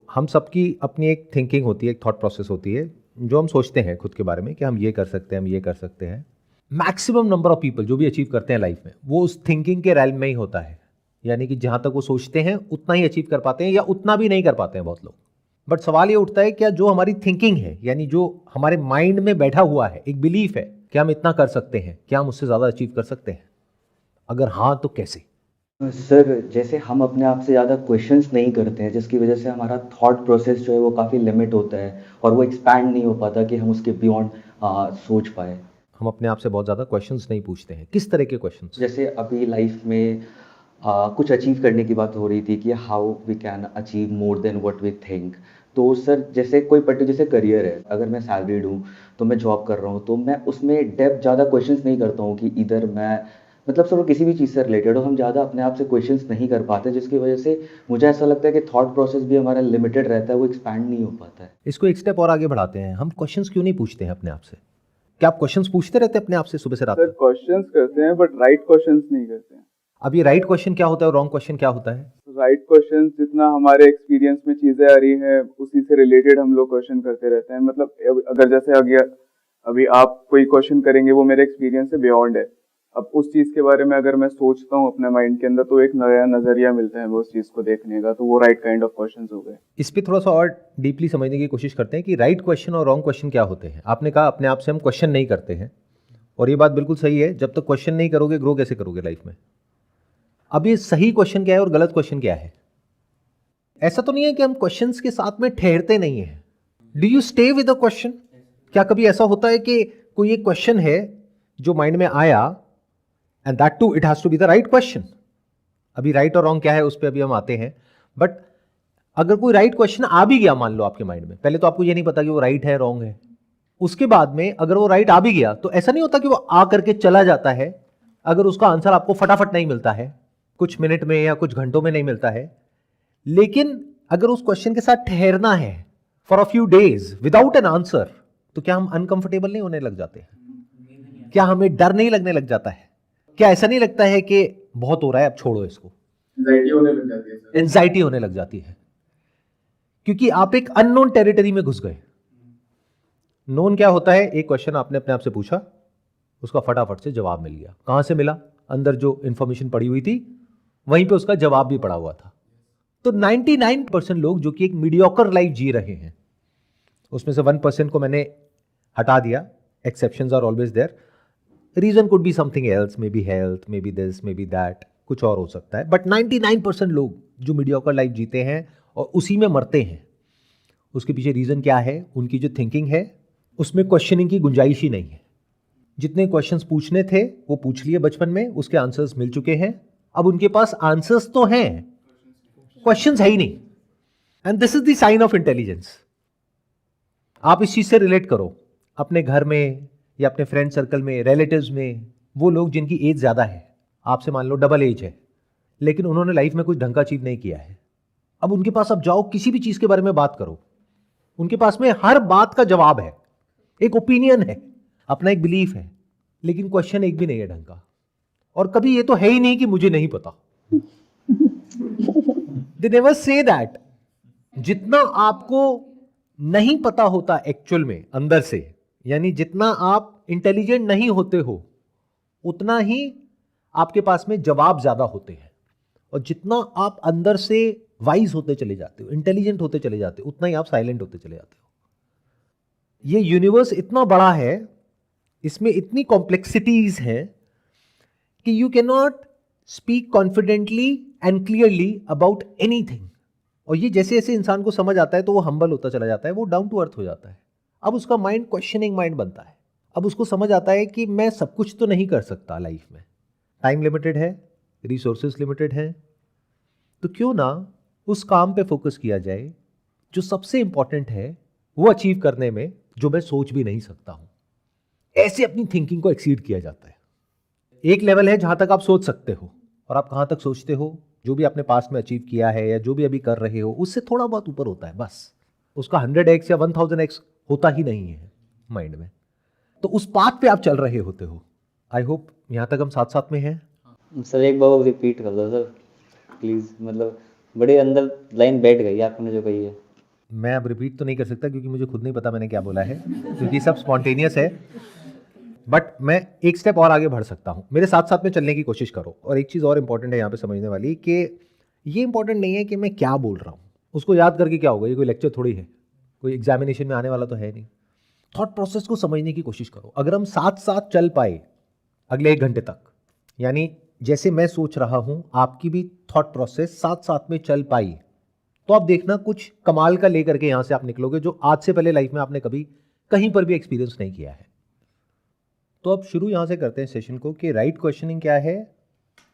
हम सबकी अपनी एक थिंकिंग होती है, एक थॉट प्रोसेस होती है, जो हम सोचते हैं खुद के बारे में कि हम ये कर सकते हैं, हम ये कर सकते हैं। मैक्सिमम नंबर ऑफ पीपल जो भी अचीव करते हैं लाइफ में, वो उस थिंकिंग के रैल्म में ही होता है। यानी कि जहाँ तक वो सोचते हैं उतना ही अचीव कर पाते हैं, या उतना भी नहीं कर पाते हैं बहुत लोग। बट सवाल ये उठता है, क्या जो हमारी थिंकिंग है, यानी जो हमारे माइंड में बैठा हुआ है, एक बिलीफ है कि हम इतना कर सकते हैं, क्या हम उससे ज़्यादा अचीव कर सकते हैं? अगर हाँ तो कैसे? सर, जैसे हम अपने आप से ज़्यादा क्वेश्चंस नहीं करते हैं, जिसकी वजह से हमारा थॉट प्रोसेस जो है वो काफ़ी लिमिट होता है और वो एक्सपैंड नहीं हो पाता कि हम उसके बियॉन्ड सोच पाए। हम अपने आप से बहुत ज़्यादा क्वेश्चंस नहीं पूछते हैं। किस तरह के क्वेश्चंस? जैसे अभी लाइफ में कुछ अचीव करने की बात हो रही थी कि how we can achieve more than what we think. तो सर, जैसे कोई पर्टिकुलर जैसे करियर है, अगर मैं सैलरीड हूँ तो मैं जॉब कर रहा हूँ, तो मैं उसमें डेप्थ ज़्यादा क्वेश्चंस नहीं करता हूँ कि इधर मैं मतलब सर वो किसी भी चीज़ से रिलेटेड हो, हम ज़्यादा अपने आप से क्वेश्चंस नहीं कर पाते, जिसकी वजह से मुझे ऐसा लगता है कि थॉट प्रोसेस भी हमारा लिमिटेड रहता है, वो एक्सपैंड नहीं हो पाता है। इसको एक स्टेप और आगे बढ़ाते हैं। हम क्वेश्चंस क्यों नहीं पूछते हैं अपने आप से? क्या आप क्वेश्चंस पूछते रहते हैं अपने आप से सुबह से रात सर तक? क्वेश्चंस करते हैं बट राइट क्वेश्चंस नहीं करते हैं। अब ये राइट क्वेश्चन क्या होता है और रॉन्ग क्वेश्चन क्या होता है? राइट क्वेश्चंस जितना हमारे एक्सपीरियंस में चीजें आ रही हैं उसी से रिलेटेड हम लोग क्वेश्चन करते रहते हैं। मतलब अगर जैसे अभी आप कोई क्वेश्चन करेंगे वो मेरे एक्सपीरियंस से बियॉन्ड है। अब उस चीज के बारे में अगर मैं सोचता हूँ अपने माइंड के अंदर तो एक नया नजरिया मिलता है वो उस चीज को देखने का, तो वो राइट काइंड ऑफ क्वेश्चंस हो गए। इस पे थोड़ा सा और डीपली समझने की कोशिश करते हैं कि राइट क्वेश्चन और रॉन्ग क्वेश्चन क्या होते हैं। आपने कहा अपने आप से हम क्वेश्चन नहीं करते हैं, और ये बात बिल्कुल सही है। जब तक क्वेश्चन नहीं करोगे, ग्रो कैसे करोगे लाइफ में? अब ये सही क्वेश्चन क्या है और गलत क्वेश्चन क्या है? ऐसा तो नहीं है कि हम क्वेश्चंस के साथ में ठहरते नहीं है। Do you stay with a question? क्या कभी ऐसा होता है कि कोई एक क्वेश्चन है जो माइंड में आया, and that too it has to be the right question. अभी राइट और रॉन्ग क्या है उस पर अभी हम आते हैं। बट अगर कोई राइट क्वेश्चन आ भी गया मान लो आपके माइंड में, पहले तो आपको ये नहीं पता कि वो राइट है रॉन्ग है। उसके बाद में अगर वो राइट आ भी गया तो ऐसा नहीं होता कि वो आ करके चला जाता है। अगर उसका आंसर आपको फटाफट नहीं मिलता है, कुछ मिनट में या कुछ घंटों में नहीं मिलता है, लेकिन अगर उस क्वेश्चन के साथ ठहरना है for a few days without an answer, तो क्या हम अनकंफर्टेबल नहीं होने लग जाते हैं? क्या हमें डर नहीं लगने लग जाता है? क्या ऐसा नहीं लगता है कि बहुत हो रहा है अब छोड़ो इसको? एंजाइटी होने लग जाती है सर। एंजाइटी होने लग जाती है, क्योंकि आप एक अननोन टेरिटरी में घुस गए। नोन क्या होता है? एक क्वेश्चन आपने अपने आप से पूछा, उसका फटाफट से जवाब मिल गया। कहां से मिला? अंदर जो इंफॉर्मेशन पड़ी हुई थी वहीं पे उसका जवाब भी पड़ा हुआ था। तो 99% लोग जो कि एक मीडियोकर लाइफ जी रहे हैं, उसमें से 1% को मैंने हटा दिया, exceptions are always there. Reason could be something else, maybe health, maybe this, maybe that, कुछ और हो सकता है। बट 99% लोग जो मीडियोकर लाइफ जीते हैं और उसी में मरते हैं, उसके पीछे रीजन क्या है? उनकी जो थिंकिंग है उसमें क्वेश्चनिंग की गुंजाइश ही नहीं है। जितने क्वेश्चंस पूछने थे वो पूछ लिए बचपन में, उसके आंसर्स मिल चुके हैं। अब उनके पास आंसर्स तो हैं, क्वेश्चंस है ही नहीं। And this is the sign of intelligence. आप इस चीज से रिलेट करो अपने घर में या अपने फ्रेंड सर्कल में, रिलेटिव्स में। वो लोग जिनकी एज ज्यादा है, आपसे मान लो डबल एज है, लेकिन उन्होंने लाइफ में कुछ ढंग का अचीव नहीं किया है। अब उनके पास अब जाओ, किसी भी चीज के बारे में बात करो, उनके पास में हर बात का जवाब है, एक ओपिनियन है, अपना एक बिलीफ है, लेकिन क्वेश्चन एक भी नहीं है ढंग का। और कभी ये तो है ही नहीं कि मुझे नहीं पता। They never say that. जितना आपको नहीं पता होता एक्चुअल में अंदर से, यानी जितना आप इंटेलिजेंट नहीं होते हो, उतना ही आपके पास में जवाब ज्यादा होते हैं। और जितना आप अंदर से वाइज होते चले जाते हो, इंटेलिजेंट होते चले जाते हो, उतना ही आप साइलेंट होते चले जाते हो। ये यूनिवर्स इतना बड़ा है, इसमें इतनी कॉम्प्लेक्सिटीज हैं कि you can not speak confidently and clearly about anything. और ये जैसे जैसे इंसान को समझ आता है तो वो हम्बल होता चला जाता है, वो डाउन टू अर्थ हो जाता है। अब उसका माइंड क्वेश्चनिंग माइंड बनता है। अब उसको समझ आता है कि मैं सब कुछ तो नहीं कर सकता लाइफ में, टाइम लिमिटेड है, रिसोर्सेज लिमिटेड है। तो क्यों ना उस काम पे फोकस किया जाए जो सबसे इंपॉर्टेंट है, वो अचीव करने में जो मैं सोच भी नहीं सकता हूं। ऐसे अपनी थिंकिंग को एक्सीड किया जाता है। एक लेवल है जहां तक आप सोच सकते हो, और आप कहां तक सोचते हो, जो भी आपने पास्ट में अचीव किया है या जो भी अभी कर रहे हो, उससे थोड़ा बहुत ऊपर होता है बस। उसका 100x या 1000x होता ही नहीं है माइंड में। तो उस पाथ पे आप चल रहे होते हो। आई होप यहां तक हम साथ साथ में हैं। सर, एक बार रिपीट कर दो सर, प्लीज़। मतलब बड़ी अंदर लाइन बैठ गई आपने जो कही है। मैं अब रिपीट तो नहीं कर सकता क्योंकि मुझे खुद नहीं पता मैंने क्या बोला है, क्योंकि सब स्पॉन्टेनियस है, बट मैं एक स्टेप और आगे बढ़ सकता हूँ। मेरे साथ साथ में चलने की कोशिश करो। और एक चीज़ और इंपॉर्टेंट है यहाँ पे समझने वाली, कि ये इंपॉर्टेंट नहीं है कि मैं क्या बोल रहा हूँ, उसको याद करके क्या होगा, ये कोई लेक्चर थोड़ी है, कोई एग्जामिनेशन में आने वाला तो है नहीं। थॉट प्रोसेस को समझने की कोशिश करो। अगर हम साथ साथ चल पाए अगले 1 घंटे तक, यानी जैसे मैं सोच रहा हूं आपकी भी थॉट प्रोसेस साथ साथ में चल पाई, तो आप देखना कुछ कमाल का लेकर के यहां से आप निकलोगे, जो आज से पहले लाइफ में आपने कभी कहीं पर भी एक्सपीरियंस नहीं किया है। तो अब शुरू यहां से करते हैं सेशन को, कि राइट क्वेश्चनिंग क्या है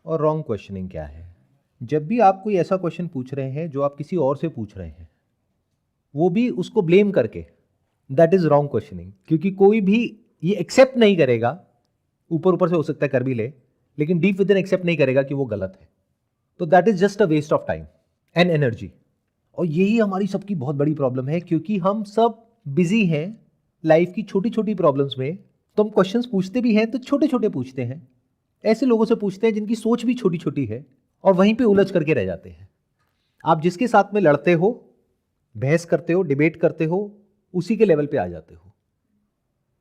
और रॉन्ग क्वेश्चनिंग क्या है। जब भी आप कोई ऐसा क्वेश्चन पूछ रहे हैं जो आप किसी और से पूछ रहे हैं, वो भी उसको ब्लेम करके, दैट इज रॉन्ग क्वेश्चनिंग। क्योंकि कोई भी ये एक्सेप्ट नहीं करेगा, ऊपर ऊपर से हो सकता है कर भी ले, लेकिन डीप विद इन एक्सेप्ट नहीं करेगा कि वो गलत है। तो that is just a waste of time and energy. और यही हमारी सबकी बहुत बड़ी प्रॉब्लम है, क्योंकि हम सब बिजी हैं लाइफ की छोटी छोटी प्रॉब्लम्स में। तो हम क्वेश्चंस पूछते भी हैं तो छोटे छोटे पूछते हैं, ऐसे लोगों से पूछते हैं जिनकी सोच भी छोटी छोटी है, और वहीं पे उलझ करके रह जाते हैं। आप जिसके साथ में लड़ते हो, बहस करते हो, डिबेट करते हो, उसी के लेवल पे आ जाते हो।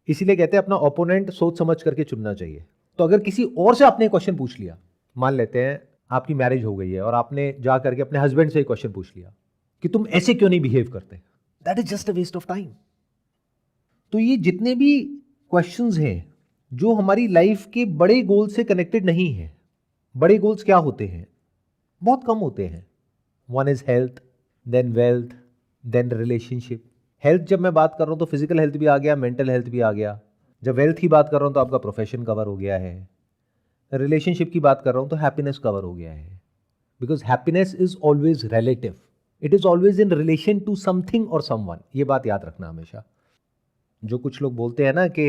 इसीलिए कहते हैं अपना ओपोनेंट सोच समझ करके चुनना चाहिए। तो अगर किसी और से आपने क्वेश्चन पूछ लिया, मान लेते हैं आपकी मैरिज हो गई है और आपने जा करके अपने हस्बैंड से क्वेश्चन पूछ लिया कि तुम ऐसे क्यों नहीं बिहेव करते, that is just a waste of time. तो ये जितने भी क्वेश्चंस हैं जो हमारी लाइफ के बड़े गोल से कनेक्टेड नहीं है। बड़े गोल्स क्या होते हैं? बहुत कम होते हैं। One is health, then wealth, then relationship. Health जब मैं बात कर रहा हूं तो फिजिकल हेल्थ भी आ गया, मेंटल हेल्थ भी आ गया। जब वेल्थ की बात कर रहा हूं तो आपका प्रोफेशन कवर हो गया है। रिलेशनशिप की बात कर रहा हूं तो हैप्पीनेस कवर हो गया है। Because happiness is always relative, it is always in relation to something और समवन। ये बात याद रखना हमेशा। जो कुछ लोग बोलते हैं ना कि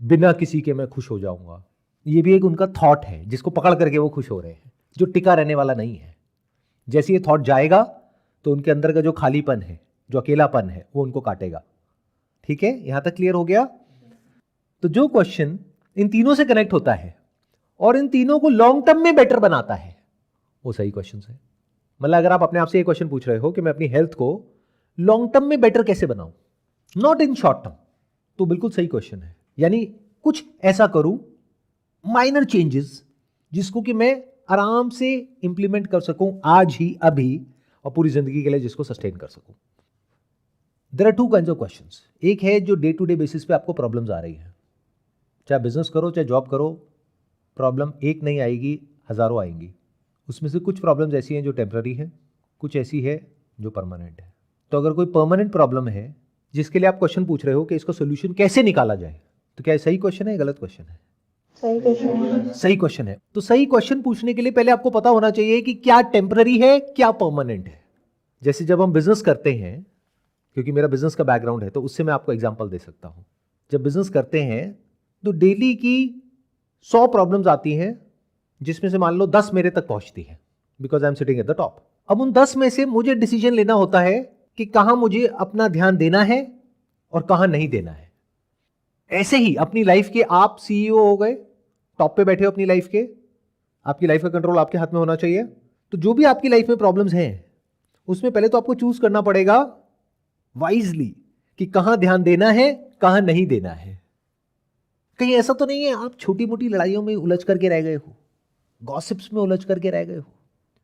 बिना किसी के मैं खुश हो जाऊंगा, ये भी एक उनका थॉट है जिसको पकड़ करके वो खुश हो रहे हैं, जो टिका रहने वाला नहीं है। जैसे ये थॉट जाएगा तो उनके अंदर का जो खालीपन है, जो अकेलापन है, वो उनको काटेगा। ठीक है, यहां तक क्लियर हो गया? तो जो क्वेश्चन इन तीनों से कनेक्ट होता है और इन तीनों को लॉन्ग टर्म में बेटर बनाता है, वो सही क्वेश्चन है। मतलब अगर आप अपने आप से ये क्वेश्चन पूछ रहे हो कि मैं अपनी हेल्थ को लॉन्ग टर्म में बेटर कैसे बनाऊं, नॉट इन शॉर्ट टर्म, तो बिल्कुल सही क्वेश्चन है। यानी कुछ ऐसा करूं, माइनर चेंजेस, जिसको कि मैं आराम से इंप्लीमेंट कर सकूं आज ही, अभी, और पूरी जिंदगी के लिए जिसको सस्टेन कर सकूं। There are two kinds of questions. एक है जो डे टू डे बेसिस पे आपको प्रॉब्लम्स आ रही है, चाहे बिजनेस करो चाहे जॉब करो, प्रॉब्लम एक नहीं आएगी, हजारों आएंगी। उसमें से कुछ प्रॉब्लम्स ऐसी हैं जो टेम्पररी है, कुछ ऐसी है जो परमानेंट है। तो अगर कोई परमानेंट प्रॉब्लम है जिसके लिए आप क्वेश्चन पूछ रहे हो कि इसका सोल्यूशन कैसे निकाला जाए, तो क्या सही क्वेश्चन है या गलत क्वेश्चन है? सही क्वेश्चन है। सही क्वेश्चन है। तो सही क्वेश्चन पूछने के लिए पहले आपको पता होना चाहिए कि क्या टेम्पररी है, क्या परमानेंट है। जैसे जब हम बिजनेस करते हैं, क्योंकि मेरा बिजनेस का बैकग्राउंड है तो उससे मैं आपको एग्जांपल दे सकता हूं। जब बिजनेस करते हैं तो डेली की 100 प्रॉब्लम्स आती हैं, जिसमें से मान लो 10 मेरे तक पहुंचती है, because I am sitting at the top. अब उन 10 में से मुझे डिसीजन लेना होता है कि कहां मुझे अपना ध्यान देना है और कहां नहीं देना है। ऐसे ही अपनी लाइफ के आप सीईओ हो गए, टॉप पे बैठे हो अपनी लाइफ के, आपकी लाइफ का कंट्रोल आपके हाथ में होना चाहिए। तो जो भी आपकी लाइफ में प्रॉब्लम्स हैं, उसमें पहले तो आपको चूज करना पड़ेगा वाइजली कि कहां ध्यान देना है, कहां नहीं देना है। कहीं ऐसा तो नहीं है आप छोटी मोटी लड़ाइयों में उलझ करके रह गए हो, गॉसिप्स में उलझ करके रह गए हो,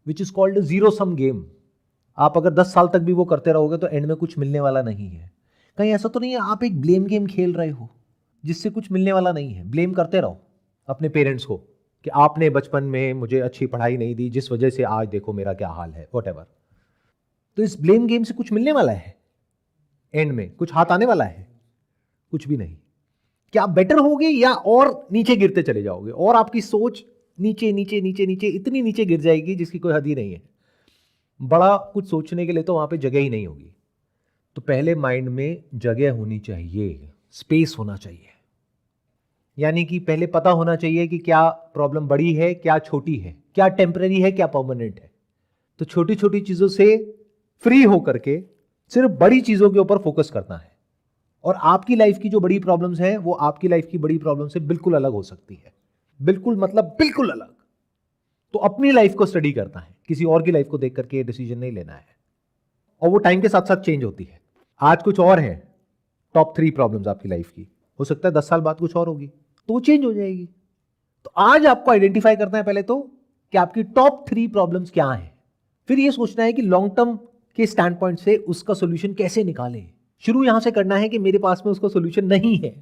विच is called zero sum game. आप अगर 10 साल तक भी वो करते रहोगे तो एंड में कुछ मिलने वाला नहीं है। कहीं ऐसा तो नहीं है आप एक ब्लेम गेम खेल रहे हो जिससे कुछ मिलने वाला नहीं है। ब्लेम करते रहो अपने पेरेंट्स को कि आपने बचपन में मुझे अच्छी पढ़ाई नहीं दी, जिस वजह से आज देखो मेरा क्या हाल है, व्हाटएवर। तो इस ब्लेम गेम से कुछ मिलने वाला है? एंड में कुछ हाथ आने वाला है? कुछ भी नहीं। क्या आप बेटर होगे या और नीचे गिरते चले जाओगे, और आपकी सोच नीचे नीचे नीचे नीचे इतनी नीचे गिर जाएगी जिसकी कोई हद ही नहीं है। बड़ा कुछ सोचने के लिए तो वहां पे जगह ही नहीं होगी। तो पहले माइंड में जगह होनी चाहिए, स्पेस होना चाहिए। यानी कि पहले पता होना चाहिए कि क्या प्रॉब्लम बड़ी है, क्या छोटी है, क्या टेम्पररी है, क्या परमानेंट है। तो छोटी छोटी चीजों से फ्री होकर के सिर्फ बड़ी चीजों के ऊपर फोकस करना है। और आपकी लाइफ की जो बड़ी प्रॉब्लम्स हैं वो आपकी लाइफ की बड़ी प्रॉब्लम से बिल्कुल अलग हो सकती है। बिल्कुल मतलब बिल्कुल अलग। तो अपनी लाइफ को स्टडी करना है, किसी और की लाइफ को देख करके डिसीजन नहीं लेना है। और वो टाइम के साथ साथ चेंज होती है। आज कुछ और है, टॉप 3 प्रॉब्लम्स आपकी लाइफ की, हो सकता है 10 साल बाद कुछ और होगी, तो वो चेंज हो जाएगी। तो आज आपको आइडेंटिफाई करना है पहले तो कि आपकी टॉप 3 प्रॉब्लम्स क्या हैं, फिर ये सोचना है कि लॉन्ग टर्म के स्टैंड पॉइंट से उसका सोल्यूशन कैसे निकालें। शुरू यहां से करना है कि मेरे पास में उसका सोल्यूशन नहीं है,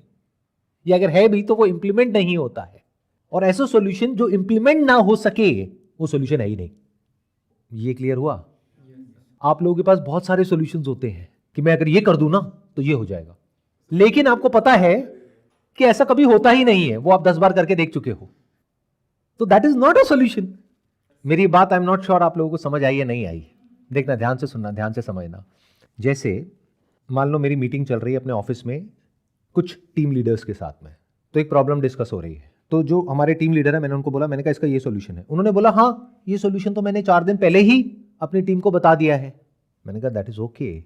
या अगर है भी तो वो इंप्लीमेंट नहीं होता है, और ऐसा सोल्यूशन जो इंप्लीमेंट ना हो सके वो सोल्यूशन है ही नहीं। ये क्लियर हुआ? आप लोगों के पास बहुत सारे सॉल्यूशंस होते हैं कि मैं अगर ये कर दूं ना तो ये हो जाएगा, लेकिन आपको पता है कि ऐसा कभी होता ही नहीं है, वो आप 10 बार करके देख चुके हो, तो that is not a solution. मेरी बात आई एम नॉट श्योर आप लोगों को समझ आई या नहीं आई। देखना, ध्यान से सुनना, ध्यान से समझना। जैसे मान लो मेरी मीटिंग चल रही है अपने ऑफिस में कुछ टीम लीडर्स के साथ में, तो एक प्रॉब्लम डिस्कस हो रही है, तो जो हमारे टीम लीडर है मैंने उनको बोला, मैंने कहा इसका ये सॉल्यूशन है। उन्होंने बोला हाँ ये सॉल्यूशन तो मैंने 4 दिन पहले ही अपनी टीम को बता दिया है। मैंने कहा दैट इज ओके,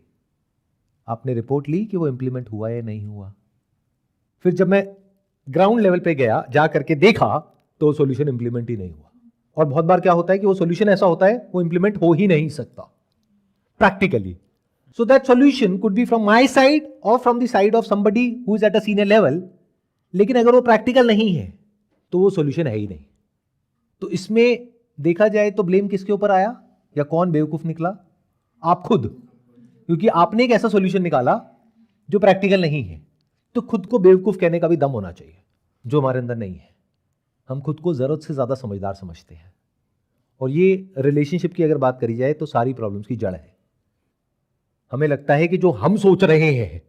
आपने रिपोर्ट ली कि वो इंप्लीमेंट हुआ या नहीं हुआ? फिर जब मैं ग्राउंड लेवल पे गया, जा करके देखा, तो सॉल्यूशन इंप्लीमेंट ही नहीं हुआ। और बहुत बार क्या होता है कि वो सॉल्यूशन ऐसा होता है वो इंप्लीमेंट हो ही नहीं सकता practically. So that solution could be from my side और from the side of somebody who is at a senior level, लेकिन अगर वो प्रैक्टिकल नहीं है तो वो सॉल्यूशन है ही नहीं। तो इसमें देखा जाए तो ब्लेम किसके ऊपर आया या कौन बेवकूफ निकला? आप खुद, क्योंकि आपने एक ऐसा सॉल्यूशन निकाला जो प्रैक्टिकल नहीं है। तो खुद को बेवकूफ कहने का भी दम होना चाहिए, जो हमारे अंदर नहीं है। हम खुद को जरूरत से ज्यादा समझदार समझते हैं, और ये रिलेशनशिप की अगर बात करी जाए तो सारी प्रॉब्लम्स की जड़ है। हमें लगता है कि जो हम सोच रहे हैं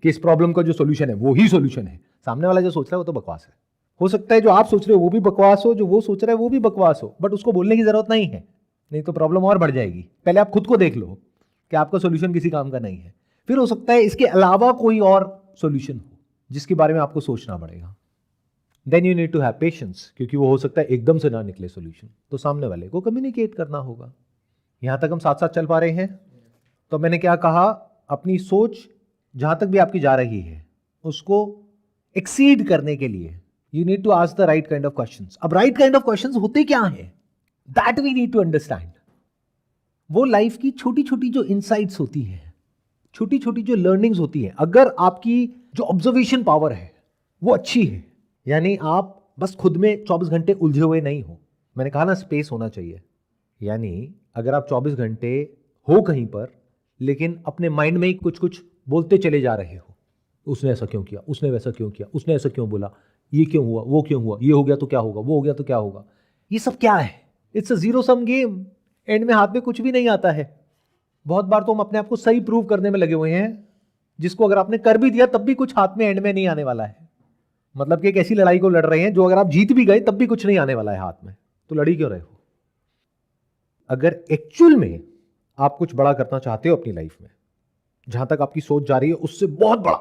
कि इस प्रॉब्लम का जो सॉल्यूशन है वो ही सॉल्यूशन है, सामने वाला जो सोच रहा है वो तो बकवास है। हो सकता है जो आप सोच रहे हो वो भी बकवास हो, जो वो सोच रहा है वो भी बकवास हो, बट उसको बोलने की जरूरत नहीं है, नहीं तो प्रॉब्लम और बढ़ जाएगी। पहले आप खुद को देख लो कि आपका सॉल्यूशन किसी काम का नहीं है, फिर हो सकता है इसके अलावा कोई और सॉल्यूशन हो जिसके बारे में आपको सोचना पड़ेगा। Then you need to have patience, क्योंकि वो हो सकता है एकदम से ना निकले सॉल्यूशन, तो सामने वाले को कम्युनिकेट करना होगा। यहां तक हम साथ साथ चल पा रहे हैं? तो मैंने क्या कहा, अपनी सोच जहां तक भी आपकी जा रही है उसको एक्सीड करने के लिए you need to ask the right kind of questions. अब राइट काइंड ऑफ क्वेश्चंस होते क्या हैं, that we need to understand. वो लाइफ की छोटी छोटी जो इनसाइट्स होती हैं, छोटी छोटी जो लर्निंग्स होती हैं, अगर आपकी जो ऑब्जर्वेशन पावर है वो अच्छी है, यानी आप बस खुद में 24 घंटे उलझे हुए नहीं हो। मैंने कहा ना स्पेस होना चाहिए, यानी अगर आप 24 घंटे हो कहीं पर लेकिन अपने माइंड में ही कुछ कुछ बोलते चले जा रहे हो, उसने ऐसा क्यों किया, उसने वैसा क्यों किया, उसने ऐसा क्यों बोला, ये क्यों हुआ, वो क्यों हुआ, ये हो गया तो क्या होगा, वो हो गया तो क्या होगा, ये सब क्या है? It's a zero sum game. And में हाथ में कुछ भी नहीं आता है। बहुत बार तो हम अपने आप को सही प्रूव करने में लगे हुए हैं, जिसको अगर आपने कर भी दिया तब भी कुछ हाथ में एंड में नहीं आने वाला है। मतलब कि एक ऐसी लड़ाई को लड़ रहे हैं जो अगर आप जीत भी गए तब भी कुछ नहीं आने वाला है हाथ में, तो लड़ी क्यों रहे हो? अगर एक्चुअल में आप कुछ बड़ा करना चाहते हो अपनी लाइफ में, जहां तक आपकी सोच जा रही है उससे बहुत बड़ा,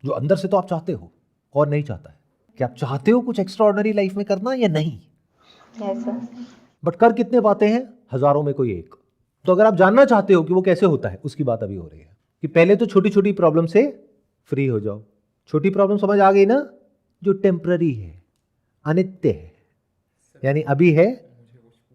जो अंदर से तो आप चाहते हो और नहीं चाहता है कि आप चाहते हो कुछ एक्स्ट्राऑर्डिनरी लाइफ में करना या नहीं, Yes, sir. बट कर कितने पाते हैं? हजारों में कोई एक। तो अगर आप जानना चाहते हो कि वो कैसे होता है, उसकी बात अभी हो रही है कि पहले तो छोटी छोटी प्रॉब्लम से फ्री हो जाओ। छोटी प्रॉब्लम समझ आ गई ना, जो टेम्पररी है, अनित्य है, यानी अभी है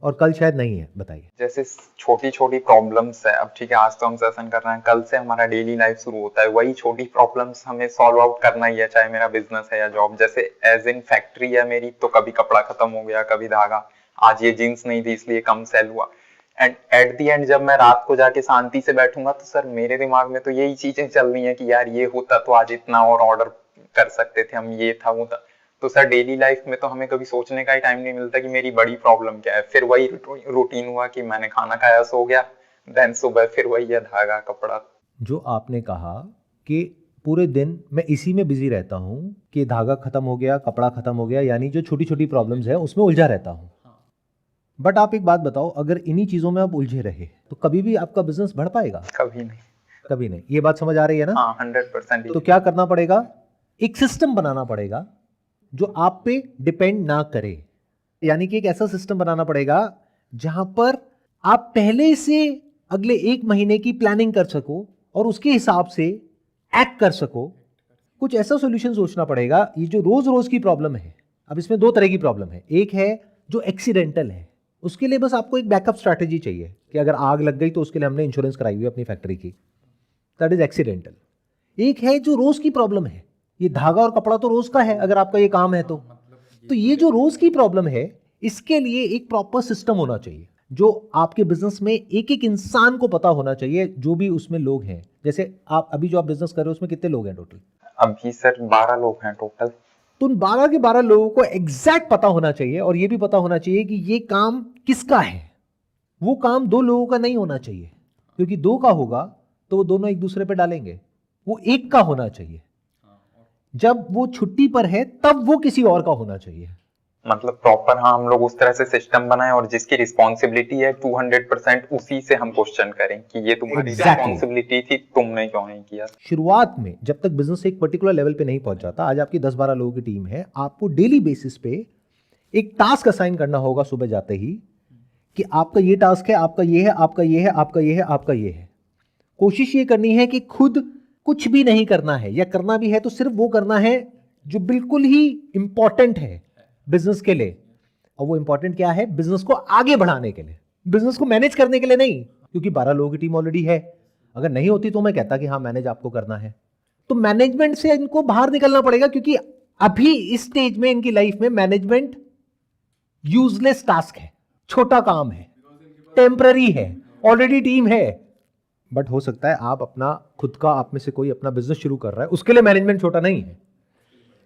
और कल शायद नहीं है। बताइए। जैसे छोटी छोटी प्रॉब्लम्स है, अब ठीक है आज तो हम सेशन कर रहे हैं, कल से हमारा डेली लाइफ शुरू होता है, वही छोटी प्रॉब्लम्स हमें सॉल्व आउट करना ही है, चाहे मेरा बिजनेस है या जॉब। जैसे एज इन फैक्ट्री है मेरी, तो कभी कपड़ा खत्म हो गया, कभी धागा, आज ये जीन्स नहीं थी इसलिए कम सेल हुआ। एंड एट दी एंड जब मैं रात को जाके शांति से बैठूंगा तो सर मेरे दिमाग में तो यही चीजें चल रही हैं कि यार ये होता तो आज इतना और ऑर्डर कर सकते थे हम, ये था वो था। तो सर डेली लाइफ में तो हमें कभी सोचने का ही टाइम नहीं मिलता कि मेरी बड़ी प्रॉब्लम क्या है। फिर वही रूटीन हुआ कि मैंने खाना खाया, सो गया, देन सुबह फिर वही है धागा कपड़ा। जो आपने कहा कि पूरे दिन मैं इसी में बिजी रहता हूं कि धागा खत्म हो गया, कपड़ा खत्म हो गया, यानी जो छोटी छोटी प्रॉब्लम्स है उसमें उलझा रहता हूं। बट आप एक बात बताओ, अगर इन्हीं चीजों में आप उलझे रहे तो कभी भी आपका बिजनेस बढ़ पाएगा? कभी नहीं। कभी नहीं। ये बात समझ आ रही है ना? हाँ 100%। तो क्या करना पड़ेगा? एक सिस्टम बनाना पड़ेगा जो आप पे डिपेंड ना करे, यानी कि एक ऐसा सिस्टम बनाना पड़ेगा जहां पर आप पहले से अगले 1 महीने की प्लानिंग कर सको और उसके हिसाब से एक्ट कर सको। कुछ ऐसा सॉल्यूशन सोचना पड़ेगा। ये जो रोज रोज की प्रॉब्लम है, अब इसमें 2 तरह की प्रॉब्लम है। एक है जो एक्सीडेंटल है, उसके लिए बस आपको एक बैकअप स्ट्रैटेजी चाहिए कि अगर आग लग गई तो उसके लिए हमने इंश्योरेंस कराई हुई है अपनी फैक्ट्री की, दैट इज एक्सीडेंटल। एक है जो रोज की प्रॉब्लम है, ये धागा और कपड़ा तो रोज का है अगर आपका ये काम है तो ये जो रोज की प्रॉब्लम है इसके लिए एक प्रॉपर सिस्टम होना चाहिए जो आपके बिजनेस में एक एक इंसान को पता होना चाहिए, जो भी उसमें लोग हैं। जैसे आप अभी जो आप बिजनेस कर रहे हो उसमें कितने लोग हैं टोटल? अभी सर 12 लोग हैं टोटल। तो उन 12 के 12 लोगों को एग्जैक्ट पता होना चाहिए और ये भी पता होना चाहिए कि ये काम किसका है। वो काम 2 लोगों का नहीं होना चाहिए, क्योंकि 2 का होगा तो वो दोनों एक दूसरे पे डालेंगे। वो एक का होना चाहिए। जब वो छुट्टी पर है तब वो किसी और का होना चाहिए। मतलब प्रॉपर, हाँ, हम लोग उस तरह से सिस्टम बनाए और जिसकी रिस्पॉन्सिबिलिटी है 200% उसी से हम क्वेश्चन करें कि ये तुम्हारी Exactly. रिस्पॉन्सिबिलिटी थी, तुमने क्यों नहीं किया। शुरुआत में जब तक बिजनेस एक पर्टिकुलर लेवल पे नहीं पहुंच जाता, आज आपकी 10-12 लोगों की टीम है, आपको डेली बेसिस पे एक टास्क असाइन करना होगा सुबह जाते ही कि आपका ये टास्क है, आपका ये है, आपका ये है, आपका ये है, आपका ये है। कोशिश ये करनी है कि खुद कुछ भी नहीं करना है, या करना भी है तो सिर्फ वो करना है जो बिल्कुल ही इंपॉर्टेंट है बिजनेस के लिए। और वो इंपॉर्टेंट क्या है? बिजनेस को आगे बढ़ाने के लिए, बिजनेस को मैनेज करने के लिए नहीं, क्योंकि 12 लोगों की टीम ऑलरेडी है। अगर नहीं होती तो मैं कहता कि हाँ मैनेज आपको करना है। तो मैनेजमेंट से इनको बाहर निकलना पड़ेगा, क्योंकि अभी इस स्टेज में इनकी लाइफ में मैनेजमेंट यूजलेस टास्क है, छोटा काम है, टेम्पररी है, ऑलरेडी टीम है। बट हो सकता है आप अपना खुद का, आप में से कोई अपना बिजनेस शुरू कर रहा है, उसके लिए मैनेजमेंट छोटा नहीं है,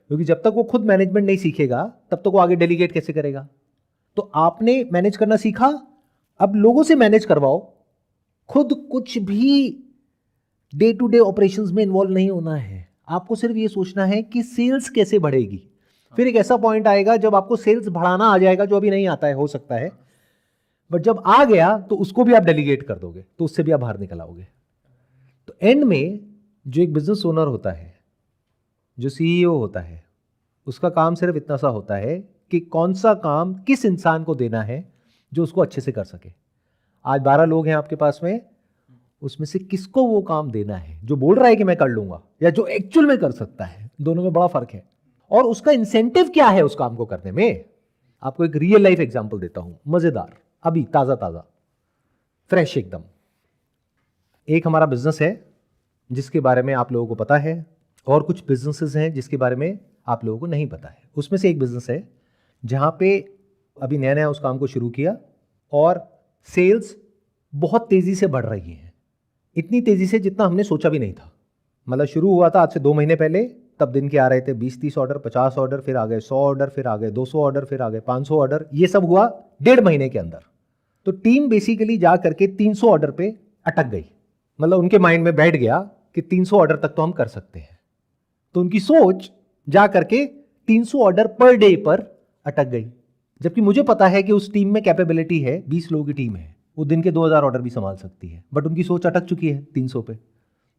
क्योंकि जब तक वो खुद मैनेजमेंट नहीं सीखेगा तब तक वो आगे डेलीगेट कैसे करेगा। तो आपने मैनेज करना सीखा, अब लोगों से मैनेज करवाओ, खुद कुछ भी डे टू डे ऑपरेशंस में इन्वॉल्व नहीं होना है। आपको सिर्फ ये सोचना है कि सेल्स कैसे बढ़ेगी। फिर एक ऐसा पॉइंट आएगा जब आपको सेल्स बढ़ाना आ जाएगा, जो अभी नहीं आता है, हो सकता है, बट जब आ गया तो उसको भी आप डेलीगेट कर दोगे, तो उससे भी आप बाहर निकल आओगे। तो एंड में जो एक बिजनेस ओनर होता है, जो सीईओ होता है, उसका काम सिर्फ इतना सा होता है कि कौन सा काम किस इंसान को देना है जो उसको अच्छे से कर सके। आज 12 लोग हैं आपके पास में, उसमें से किसको वो काम देना है जो बोल रहा है कि मैं कर लूंगा, या जो एक्चुअल में कर सकता है। दोनों में बड़ा फर्क है। और उसका इंसेंटिव क्या है उस काम को करने में। आपको एक रियल लाइफ एग्जांपल देता हूं, मजेदार, अभी ताजा ताजा, फ्रेश एकदम। एक हमारा बिजनेस है जिसके बारे में आप लोगों को पता है, और कुछ बिजनेसेस हैं जिसके बारे में आप लोगों को नहीं पता है। उसमें से एक बिजनेस है जहां पे अभी नया नया उस काम को शुरू किया और सेल्स बहुत तेजी से बढ़ रही है, इतनी तेजी से जितना हमने सोचा भी नहीं था। मतलब शुरू हुआ था आज से 2 महीने पहले, तब दिन के आ रहे थे 20-30 ऑर्डर, 50 ऑर्डर, फिर आ गए 100 ऑर्डर, फिर आ गए 200 ऑर्डर, फिर आ गए 500 ऑर्डर। ये सब हुआ 1.5 महीने के अंदर। तो टीम बेसिकली जा करके 300 ऑर्डर पे अटक गई। मतलब उनके माइंड में बैठ गया कि 300 ऑर्डर तक तो हम कर सकते हैं। तो उनकी सोच जा करके 300 ऑर्डर पर डे पर अटक गई। जबकि मुझे पता है कि उस टीम में कैपेबिलिटी है, 20 लोगों की टीम है, वो दिन के 2000 ऑर्डर भी संभाल सकती है, बट उनकी सोच अटक चुकी है 300 पे।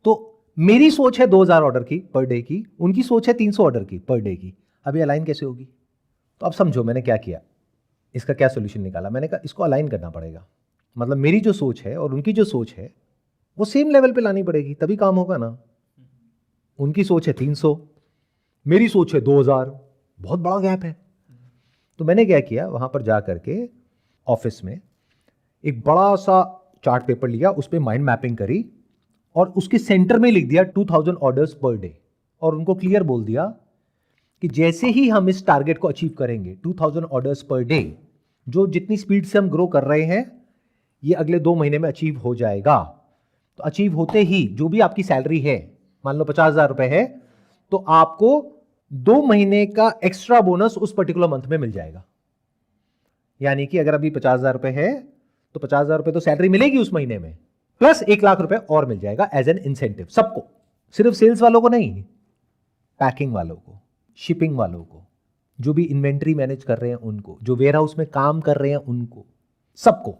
तो मेरी सोच है 2000 ऑर्डर की पर डे की, उनकी सोच है 300 ऑर्डर की पर डे की। अभी अलाइन कैसे होगी? तो अब समझो मैंने क्या किया, इसका क्या सोल्यूशन निकाला। मैंने कहा इसको अलाइन करना पड़ेगा। मतलब मेरी जो सोच है और उनकी जो सोच है वो सेम लेवल पे लानी पड़ेगी, तभी काम होगा ना। उनकी सोच है 300, मेरी सोच है 2000, बहुत बड़ा गैप है। तो मैंने क्या किया, वहां पर जा करके ऑफिस में एक बड़ा सा चार्ट पेपर लिया, उस पर माइंड मैपिंग करी और उसके सेंटर में लिख दिया 2000 ऑर्डर्स पर डे, और उनको क्लियर बोल दिया कि जैसे ही हम इस टारगेट को अचीव करेंगे 2000 ऑर्डर्स पर डे, जो जितनी स्पीड से हम ग्रो कर रहे हैं ये अगले 2 महीने में अचीव हो जाएगा। तो अचीव होते ही जो भी आपकी सैलरी है, मान लो 50,000 रुपए है, तो आपको 2 महीने का एक्स्ट्रा बोनस उस पर्टिकुलर मंथ में मिल जाएगा। यानी कि अगर अभी 50,000 रुपए है तो 50,000 रुपए तो सैलरी मिलेगी उस महीने में, प्लस 1 लाख रुपए और मिल जाएगा एज एन इंसेंटिव सबको। सिर्फ सेल्स वालों को नहीं, पैकिंग वालों को, शिपिंग वालों को, जो भी इन्वेंट्री मैनेज कर रहे हैं उनको, जो वेयर हाउस में काम कर रहे हैं उनको, सबको।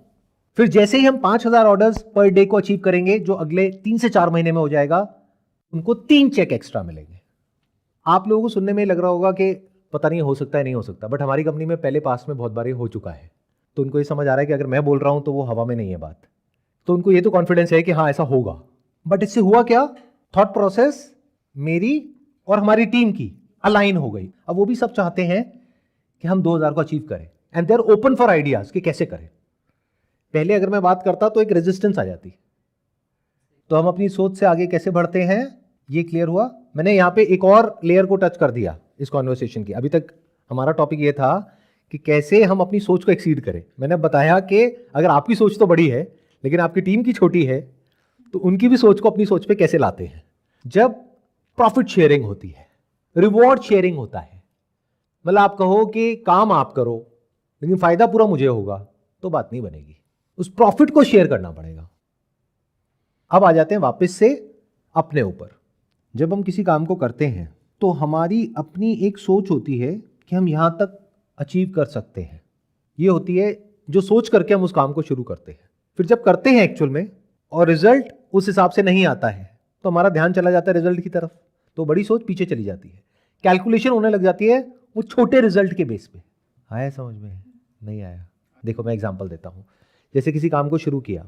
फिर जैसे ही हम 5,000 ऑर्डर्स पर डे को अचीव करेंगे, जो अगले 3 से 4 महीने में हो जाएगा, उनको 3 चेक एक्स्ट्रा मिलेंगे। आप लोगों को सुनने में लग रहा होगा कि पता नहीं हो सकता है, नहीं हो सकता, बट हमारी कंपनी में पहले पास में बहुत बार ये हो चुका है। तो उनको ये समझ आ रहा है कि अगर मैं बोल रहा हूं तो वो हवा में नहीं है बात। तो उनको ये तो कॉन्फिडेंस है कि हाँ ऐसा होगा। बट इससे हुआ क्या, थॉट प्रोसेस मेरी और हमारी टीम की अलाइन हो गई। अब वो भी सब चाहते हैं कि हम 2000 को अचीव करें, and they are open for ideas कि कैसे करें। पहले अगर मैं बात करता तो एक रेजिस्टेंस आ जाती तो हम अपनी सोच से आगे कैसे बढ़ते हैं, ये क्लियर हुआ। मैंने यहाँ पे एक और लेयर को टच कर दिया इस कॉन्वर्सेशन की। अभी तक हमारा टॉपिक ये था कि कैसे हम अपनी सोच को एक्सीड करें। मैंने बताया कि अगर आपकी सोच तो बड़ी है लेकिन आपकी टीम की छोटी है, तो उनकी भी सोच को अपनी सोच पे कैसे लाते हैं। जब प्रॉफिट शेयरिंग होती है, रिवॉर्ड शेयरिंग होता है, मतलब आप कहो कि काम आप करो लेकिन फायदा पूरा मुझे होगा, तो बात नहीं बनेगी। उस प्रॉफिट को शेयर करना पड़ेगा। अब आ जाते हैं वापस से अपने ऊपर। जब हम किसी काम को करते हैं तो हमारी अपनी एक सोच होती है कि हम यहां तक अचीव कर सकते हैं। ये होती है जो सोच करके हम उस काम को शुरू करते हैं। फिर जब करते हैं एक्चुअल में और रिजल्ट उस हिसाब से नहीं आता है, तो हमारा ध्यान चला जाता है रिजल्ट की तरफ, तो बड़ी सोच पीछे चली जाती है। कैलकुलेशन होने लग जाती है वो छोटे रिजल्ट के बेस पे। आया समझ में? नहीं आया? देखो मैं एग्जांपल देता हूँ। जैसे किसी काम को शुरू किया,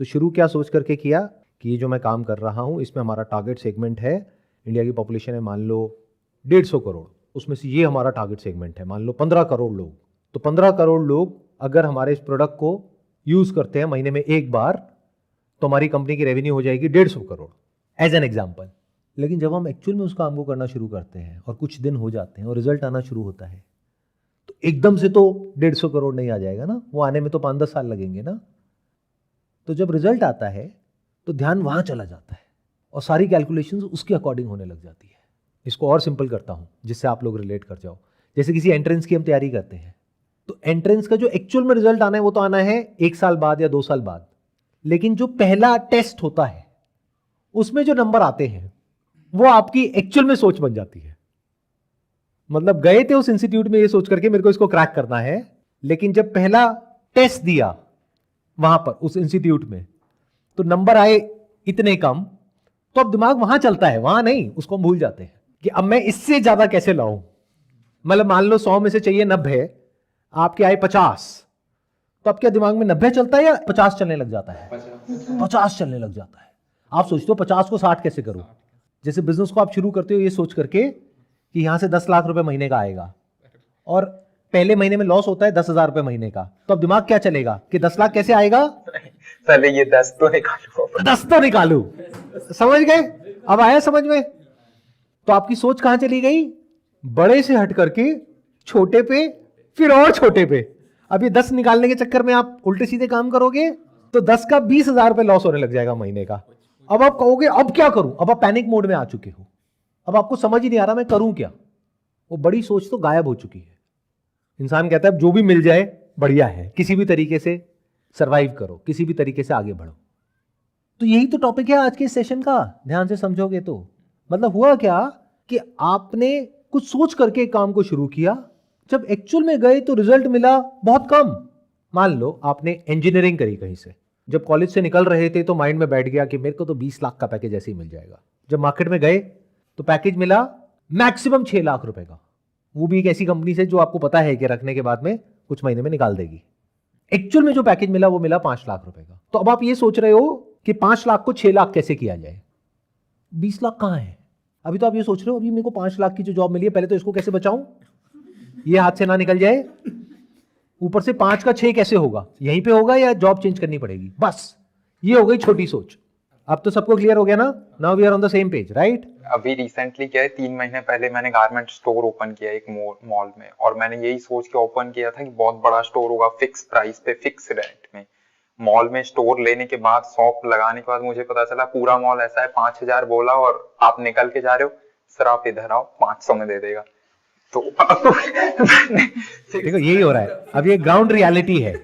तो शुरू क्या सोच करके किया कि ये जो मैं काम कर रहा हूँ इसमें हमारा टारगेट सेगमेंट है, इंडिया की पॉपुलेशन है मान लो 150 करोड़, उसमें से ये हमारा टारगेट सेगमेंट है मान लो 15 करोड़ लोग। तो 15 करोड़ लोग अगर हमारे इस प्रोडक्ट को यूज करते हैं महीने में एक बार, तो हमारी कंपनी की रेवेन्यू हो जाएगी 150 करोड़, एज एन एग्जाम्पल। लेकिन जब हम एक्चुअल में उस काम को करना शुरू करते हैं और कुछ दिन हो जाते हैं और रिजल्ट आना शुरू होता है, तो एकदम से तो 150 करोड़ नहीं आ जाएगा ना, वो आने में तो 5-10 साल लगेंगे ना। तो जब रिजल्ट आता है तो ध्यान वहां चला जाता है और सारी कैलकुलेशंस उसके अकॉर्डिंग होने लग जाती है। इसको और सिंपल करता हूं जिससे आप लोग रिलेट कर जाओ। जैसे किसी एंट्रेंस की हम तैयारी करते हैं, तो एंट्रेंस का जो एक्चुअल में रिजल्ट आना है वो तो आना है 1 साल बाद या 2 साल बाद, लेकिन जो पहला टेस्ट होता है उसमें जो नंबर आते हैं वो आपकी एक्चुअल में सोच बन जाती है। मतलब गए थे उस इंस्टीट्यूट में ये सोच करके मेरे को इसको क्रैक करना है, लेकिन जब पहला टेस्ट दिया वहां पर उस इंस्टीट्यूट में तो नंबर आए इतने कम, तो अब दिमाग वहां चलता है, वहां नहीं, उसको हम भूल जाते हैं कि अब मैं इससे ज्यादा कैसे लाऊं। मतलब मान लो 100 में से चाहिए 90, आपके आए 50, तो अब क्या दिमाग में 90 चलता है या 50 चलने लग जाता है? 50 चलने लग जाता है। आप सोचते हो 50 को 60 कैसे करूं। जैसे बिजनेस को आप शुरू करते हो ये सोच करके कि यहां से 10 लाख रुपए महीने का आएगा और पहले महीने में लॉस होता है 10,000 रुपए महीने का, तो अब दिमाग क्या चलेगा कि 10 लाख कैसे आएगा, पहले ये 10 तो निकालू, 10 तो निकालू। समझ गए? अब आया समझ में? तो आपकी सोच कहां चली गई? बड़े से हट करके छोटे पे, फिर और छोटे पे। अब ये 10 निकालने के चक्कर में आप उल्टे सीधे काम करोगे तो 10 का 20,000 रुपए लॉस होने लग जाएगा महीने का। अब आप कहोगे अब क्या करूं, अब आप पैनिक मोड में आ चुके हो, अब आपको समझ ही नहीं आ रहा मैं करूं क्या। वो बड़ी सोच तो गायब हो चुकी है। इंसान कहता है जो भी मिल जाए बढ़िया है, किसी भी तरीके से सरवाइव करो, किसी भी तरीके से आगे बढ़ो। तो यही तो टॉपिक है आज के सेशन का, ध्यान से समझोगे तो। मतलब हुआ क्या कि आपने कुछ सोच करके एक काम को शुरू किया, जब एक्चुअल में गए तो रिजल्ट मिला बहुत कम। मान लो आपने इंजीनियरिंग करी कहीं से, जब कॉलेज से निकल रहे थे तो माइंड में बैठ गया कि मेरे को तो 20 लाख का पैकेज ऐसे ही मिल जाएगा। जब मार्केट में गए तो पैकेज मिला मैक्सिमम 6 लाख रुपए का, वो भी एक ऐसी कंपनी से जो आपको पता है कि रखने के बाद में कुछ महीने में निकाल देगी। एक्चुअल में जो पैकेज मिला वो मिला 5 लाख रुपए का। तो अब आप ये सोच रहे हो कि 5 लाख को 6 लाख कैसे किया जाए, 20 लाख कहां है। अभी तो आप ये सोच रहे हो अभी मेरे को 5 लाख की जो जॉब मिली है, पहले तो इसको कैसे बचाऊं, ये हाथ से ना निकल जाए, ऊपर से 5 का 6 कैसे होगा, यहीं पे होगा या जॉब चेंज करनी पड़ेगी। बस ये हो गई छोटी सोच। अब तो सबको क्लियर हो गया ना? Now we are on the same page, right? अभी रिसेंटली क्या है, 3 महीने पहले मैंने गारमेंट स्टोर ओपन किया एक मॉल में, और मैंने यही सोच के ओपन किया था कि बहुत बड़ा स्टोर होगा, फिक्स प्राइस पे, फिक्स रेंट में। मॉल में स्टोर लेने के बाद, शॉप लगाने के बाद मुझे पता चला पूरा मॉल ऐसा है, 5,000 बोला और आप निकल के जा रहे हो, सर आप इधर आओ 500 में दे देगा। तो देखो यही हो रहा है। अब ये ग्राउंड रियलिटी है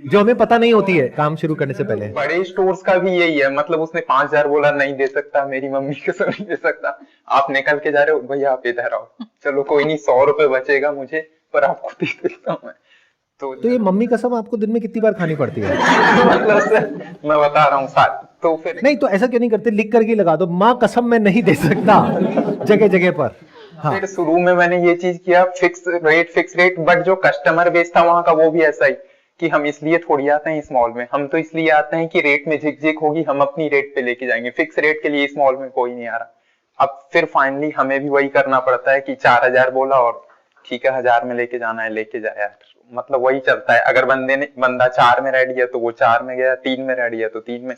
जो हमें पता नहीं होती है काम शुरू करने से पहले। बड़े स्टोर्स का भी यही है, मतलब उसने 5,000 बोला, नहीं दे सकता, मेरी मम्मी को नहीं दे सकता, आप निकल के जा रहे हो, भैया आप इधर आओ, चलो कोई नहीं 100 रुपए बचेगा मुझे, पर आपको दे देता हूँ मैं। तो ये मम्मी कसम आपको दिन में कितनी बार खानी पड़ती है? मतलब सर मैं बता रहा हूँ साथ, तो फिर नहीं तो ऐसा क्यों नहीं करते, लिख करके लगा दो, माँ कसम मैं नहीं दे सकता, जगह जगह पर। हाँ। फिर शुरू में मैंने ये चीज किया, फिक्स रेट, बट जो कस्टमर बेस था वहां का वो भी ऐसा ही कि हम इसलिए थोड़ी आते हैं इस मॉल में, हम तो इसलिए आते हैं कि रेट में झिकझिक होगी, हम अपनी रेट पे लेके जाएंगे, फिक्स रेट के लिए इस मॉल में कोई नहीं आ रहा। अब फिर फाइनली हमें भी वही करना पड़ता है कि 4,000 बोला और ठीक है 1,000 में लेके जाना है, लेके जाए यार, मतलब वही चलता है। अगर बंदा 4 में रेडी है तो वो 4 में गया, 3 में रेडी है तो 3 में,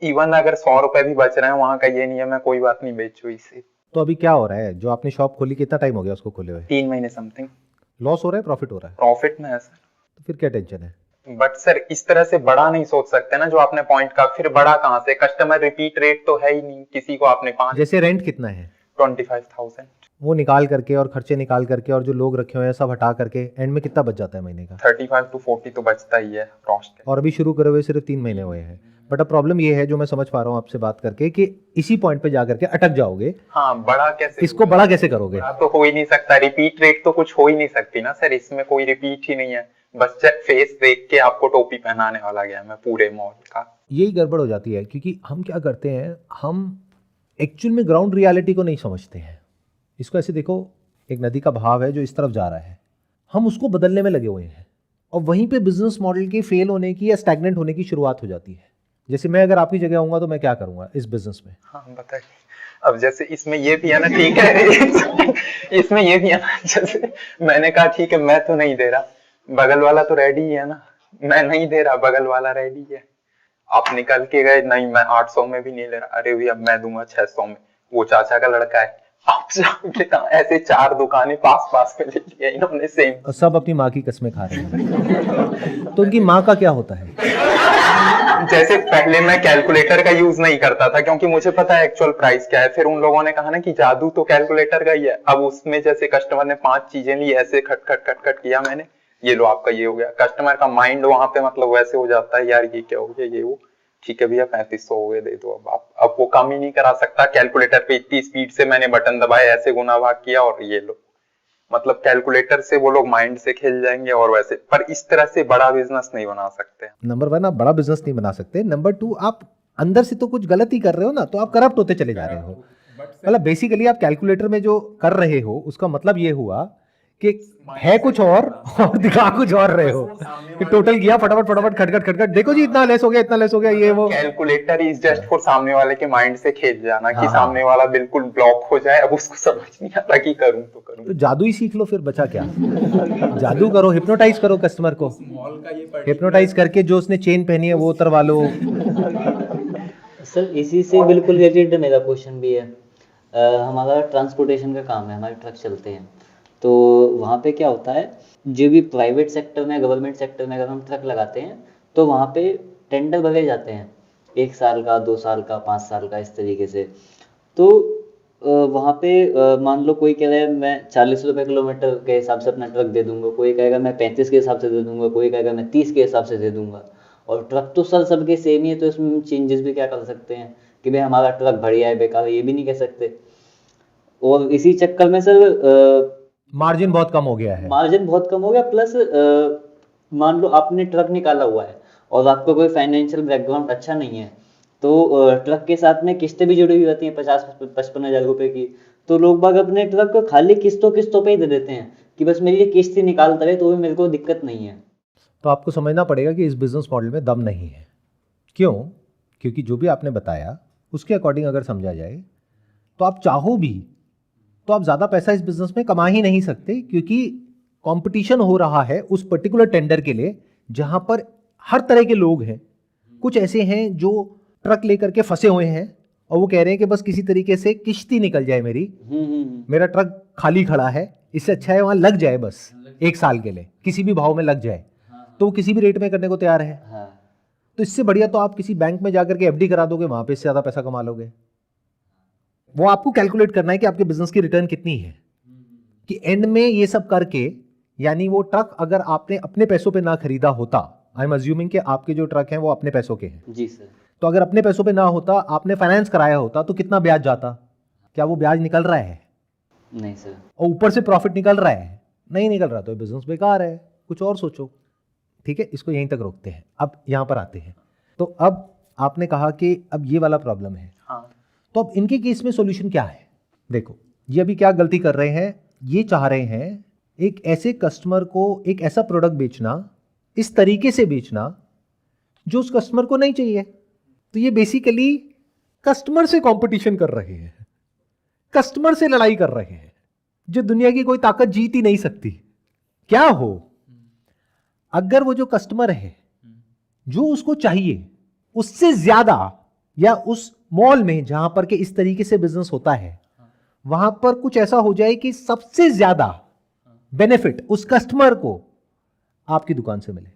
इवन अगर 100 रुपए भी बच रहे हैं वहां का ये नहीं है मैं कोई बात नहीं बेचू इसे। तो अभी क्या हो रहा है? जो आपने शॉप खोली कितना टाइम हो गया उसको खोले हुए? 3 महीने समथिंग। लॉस हो रहा है, प्रॉफिट हो रहा है? प्रॉफिट में है सर। तो फिर क्या टेंशन है? बट सर इस तरह से बड़ा नहीं सोच सकते ना जो आपने पॉइंट का, फिर बड़ा कहाँ से? कस्टमर रिपीट रेट तो है ही नहीं, किसी को आपने 5 जैसे रेंट कितना है 25,000 वो निकाल करके और खर्चे निकाल करके और जो लोग रखे हुए हैं सब हटा करके एंड में कितना बच जाता है महीने का? 35 to 40 तो बचता ही है कॉस्ट। और अभी शुरू करे हुए सिर्फ 3 महीने हुए हैं। बट अब प्रॉब्लम ये है जो मैं समझ पा रहा हूँ आपसे बात करके कि इसी पॉइंट पे जाकर के अटक जाओगे। हाँ बड़ा कैसे? इसको बड़ा कैसे करोगे? बड़ा तो हो ही नहीं सकता, रिपीट रेट तो कुछ हो ही नहीं सकती ना सर, इसमें कोई रिपीट ही नहीं है। बस फेस देख के आपको टोपी पहनाने वाला गया मैं पूरे मॉल का। यही गड़बड़ हो जाती है क्योंकि हम क्या करते हैं, हम एक्चुअल में ग्राउंड रियलिटी को नहीं समझते हैं। इसको ऐसे देखो, एक नदी का बहाव है जो इस तरफ जा रहा है, हम उसको बदलने में लगे हुए हैं और वहीं पे बिजनेस मॉडल के फेल होने की या स्टैग्नेंट होने की शुरुआत हो जाती है। जैसे मैं अगर आपकी जगह होऊंगा तो मैं क्या करूंगा इस बिजनेस में? हाँ बताइए। अब जैसे इसमें ये भी है ना, ठीक है इसमें ये भी है ना, जैसे मैंने कहा ठीक है मैं तो नहीं दे रहा, बगल वाला तो रेडी है ना, मैं नहीं दे रहा बगल वाला रेडी है। आप निकल के गए, नहीं मैं 800 में भी नहीं ले रहा, अरे भैया मैं दूंगा 600 में, वो चाचा का लड़का है, आप जाओगे कहाँ? ऐसे 4 दुकानें पास पास में ले लिया इन्होंने सेम। और सब अपनी माँ की कसमें खा रहे हैं। तो उनकी माँ का क्या होता है? जैसे पहले मैं कैलकुलेटर का यूज नहीं करता था क्योंकि मुझे पता है एक्चुअल प्राइस क्या है, फिर उन लोगों ने कहा ना कि जादू तो कैलकुलेटर का ही है। अब उसमें जैसे कस्टमर ने 5 चीजें ली, ऐसे खट खट खट खट किया मैंने, ये लो आपका ये हो गया। कस्टमर का माइंड वहां पे मतलब वैसे हो जाता है, यार ये क्या हो गया, ये वो, ठीक है भैया 3500 हो गए दे दो। अब वो कम ही नहीं करा सकता कैलकुलेटर पे, इतनी स्पीड से मैंने बटन दबाए, ऐसे गुना भाग किया और ये लो। मतलब कैलकुलेटर से वो लोग माइंड से खेल जाएंगे और वैसे, पर इस तरह से बड़ा बिजनेस नहीं बना सकते। नंबर 1 आप बड़ा बिजनेस नहीं बना सकते, नंबर 2 आप अंदर से तो कुछ गलत ही कर रहे हो ना, तो आप करप्ट होते चले जा रहे हो। मतलब बेसिकली आप कैलकुलेटर में जो कर रहे हो उसका मतलब ये हुआ कि है कुछ और दिखा कुछ और रहे हो। टोटल किया फटाफट फटाफट खटखट खटखट, देखो जी इतना लेस हो गया, इतना लेस हो गया, ये वो। कैलकुलेटर इज जस्ट फॉर सामने वाले के माइंड से खेल जाना कि हाँ। सामने वाला बिल्कुल ब्लॉक हो जाए, अब उसको समझ नहीं आता कि करूं तो करूं। तो जादू ही सीख लो फिर, बचा क्या? जादू करो, हिप्नोटाइज करो कस्टमर को, हिप्नोटाइज करके जो उसने चेन पहनी है वो उतरवा लो। सर इसी से बिल्कुल रिलेटेड मेरा क्वेश्चन भी है। हमारा ट्रांसपोर्टेशन का काम है, हमारे ट्रक चलते हैं, तो वहाँ पे क्या होता है, जो भी प्राइवेट सेक्टर में, गवर्नमेंट सेक्टर में अगर हम ट्रक लगाते हैं तो वहाँ पे टेंडर भरे जाते हैं, 1 साल का, 2 साल का, 5 साल का, इस तरीके से। तो वहाँ पे मान लो कोई कह रहा है मैं 40 रुपये किलोमीटर के हिसाब से अपना ट्रक दे दूंगा, कोई कहेगा मैं 35 के हिसाब से दे दूंगा, कोई कहेगा मैं 30 के हिसाब से दे दूंगा। और ट्रक तो सर सबके सेम ही है, तो इसमें चेंजेस भी क्या कर सकते हैं कि भाई हमारा ट्रक बढ़िया है बेकार है, ये भी नहीं कह सकते। और इसी चक्कर में सर मार्जिन बहुत कम हो गया है। मार्जिन बहुत कम हो गया, प्लस मान लो आपने ट्रक निकाला हुआ है और आपका कोई फाइनेंशियल बैकग्राउंड अच्छा नहीं है, तो ट्रक के साथ में किस्तें भी जुड़ी हुई होती हैं 50-55 हज़ार रुपए की, तो लोग बाग अपने ट्रक को खाली किस्तों पे ही दे देते हैं कि बस मेरी ये किस्त ही निकालता रहे, तो भी मेरे को दिक्कत नहीं है। तो आपको समझना पड़ेगा कि इस बिजनेस मॉडल में दम नहीं है। क्यों? क्योंकि जो भी आपने बताया उसके अकॉर्डिंग अगर समझा जाए तो आप चाहो भी तो आप ज़्यादा पैसा इस बिजनेस में कमा ही नहीं सकते, क्योंकि कंपटीशन हो रहा है उस पर्टिकुलर टेंडर के लिए जहां पर हर तरह के लोग हैं। कुछ ऐसे हैं जो ट्रक लेकर के फंसे हुए हैं और वो कह रहे हैं कि बस किसी तरीके से किश्ती निकल जाए मेरी, मेरा ट्रक खाली खड़ा है, इससे अच्छा है वहां लग जाए बस 1 साल के लिए, किसी भी भाव में लग जाए, तो वो किसी भी रेट में करने को तैयार है। तो इससे बढ़िया तो आप किसी बैंक में जाकर के एफडी करा दोगे, वहां पे इससे ज़्यादा पैसा कमा लोगे। वो आपको कैलकुलेट करना है कि आपके बिजनेस की रिटर्न कितनी है, कि एंड में ये सब करके, यानी वो ट्रक अगर आपने अपने पैसों पे ना खरीदा होता, आई एम अज्यूमिंग कि आपके जो ट्रक हैं वो अपने पैसों के हैं जी सर, तो अगर अपने पैसों पे ना होता, आपने फाइनेंस कराया होता, तो कितना ब्याज जाता? क्या वो ब्याज निकल रहा है? नहीं सर। और ऊपर से प्रॉफिट निकल रहा है? नहीं निकल रहा, तो बिजनेस बेकार है, कुछ और सोचो। ठीक है, इसको यहीं तक रोकते हैं। अब यहां पर आते हैं। तो अब आपने कहा कि अब ये वाला प्रॉब्लम है, हाँ। तो अब इनके केस में सॉल्यूशन क्या है? देखो, ये अभी क्या गलती कर रहे हैं, ये चाह रहे हैं एक ऐसे कस्टमर को एक ऐसा प्रोडक्ट बेचना, इस तरीके से बेचना जो उस कस्टमर को नहीं चाहिए। तो ये बेसिकली कस्टमर से कंपटीशन कर रहे हैं, कस्टमर से लड़ाई कर रहे हैं, जो दुनिया की कोई ताकत जीत ही नहीं सकती। क्या हो, अगर वो जो कस्टमर है, जो उसको चाहिए उससे ज्यादा या उस मॉल में जहां पर के इस तरीके से बिजनेस होता है, वहां पर कुछ ऐसा हो जाए कि सबसे ज्यादा बेनिफिट उस कस्टमर को आपकी दुकान से मिले।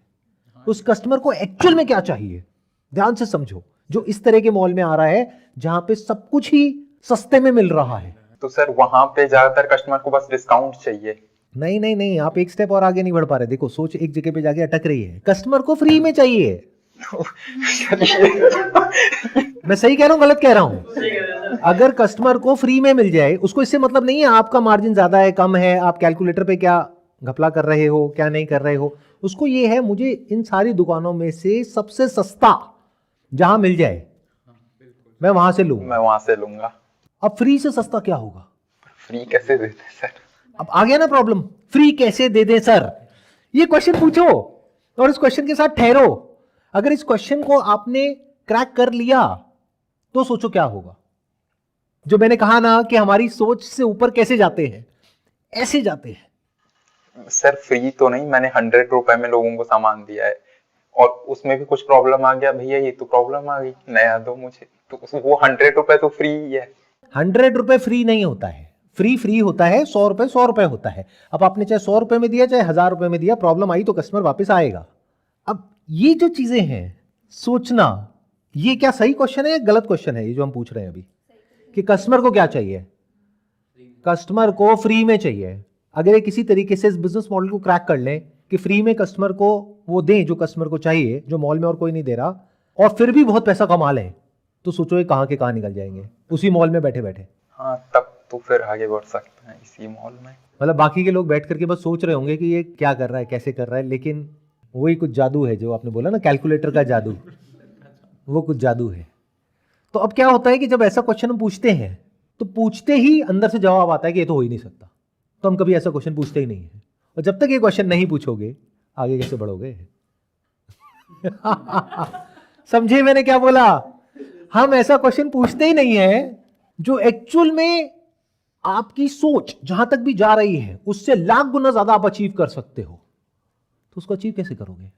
उस कस्टमर को एक्चुअल में क्या चाहिए, ध्यान से समझो। जो इस तरह के मॉल में आ रहा है जहां पे सब कुछ ही सस्ते में मिल रहा है। तो सर वहां पे ज्यादातर कस्टमर को बस डिस्काउंट चाहिए। नहीं नहीं नहीं, आप एक स्टेप और आगे नहीं बढ़ पा रहे। देखो, सोच एक जगह पे जाके अटक रही है। कस्टमर को फ्री में चाहिए। मैं सही कह रहा हूं, गलत कह रहा हूं? अगर कस्टमर को फ्री में मिल जाए, उसको इससे मतलब नहीं है आपका मार्जिन ज्यादा है कम है, आप कैलकुलेटर पे क्या घपला कर रहे हो क्या नहीं कर रहे हो। उसको ये है मुझे इन सारी दुकानों में से सबसे सस्ता जहां मिल जाए मैं वहां से लूंगा। मैं वहां से लूंगा। अब फ्री से सस्ता क्या होगा? फ्री कैसे देते सर? अब आ गया ना प्रॉब्लम, फ्री कैसे दे दे सर? ये क्वेश्चन पूछो और इस क्वेश्चन के साथ ठहरो। अगर इस क्वेश्चन को आपने क्रैक कर लिया तो सोचो क्या होगा। जो मैंने कहा ना कि हमारी सोच से ऊपर कैसे जाते हैं, ऐसे जाते हैं। सर फ्री तो नहीं, मैंने 100 रुपए में लोगों को सामान दिया है और उसमें भी कुछ प्रॉब्लम आ गया, भैया ये तो प्रॉब्लम आ गई, नया दो मुझे, तो वो 100 रुपए तो फ्री ही है। 100 रुपए फ्री नहीं होता है। फ्री फ्री होता है, 100 रुपए 100 रुपए होता है। अब आपने चाहे 100 रुपए में दिया चाहे 1000 रुपए में दिया, प्रॉब्लम आई तो कस्टमर वापस आएगा। अब ये जो चीजें हैं सोचना, ये क्या सही क्वेश्चन है या गलत क्वेश्चन है ये जो हम पूछ रहे हैं अभी, कि कस्टमर को क्या चाहिए? कस्टमर को फ्री में चाहिए। अगर ये किसी तरीके से इस बिजनेस मॉडल को क्रैक कर लें कि फ्री में कस्टमर को वो दें जो कस्टमर को चाहिए, जो मॉल में और कोई नहीं दे रहा, और फिर भी बहुत पैसा कमा लें, तो सोचो ये कहां के कहां निकल जाएंगे उसी मॉल में बैठे बैठे। हाँ, तब तो फिर आगे बढ़ सकते हैं इसी मॉल में। मतलब बाकी के लोग बैठ करके बस सोच रहे होंगे कि ये क्या कर रहा है कैसे कर रहा है, लेकिन वही कुछ जादू है जो आपने बोला ना, कैलकुलेटर का जादू, वो कुछ जादू है। तो अब क्या होता है कि जब ऐसा क्वेश्चन हम पूछते हैं तो पूछते ही अंदर से जवाब आता है कि ये तो हो ही नहीं सकता, तो हम कभी ऐसा क्वेश्चन पूछते ही नहीं है। और जब तक ये क्वेश्चन नहीं पूछोगे आगे कैसे बढ़ोगे? समझे मैंने क्या बोला? हम ऐसा क्वेश्चन पूछते ही नहीं है जो एक्चुअल में आपकी सोच जहां तक भी जा रही है उससे लाख गुना ज्यादा आप अचीव कर सकते हो, तो उसको अचीव कैसे करोगे?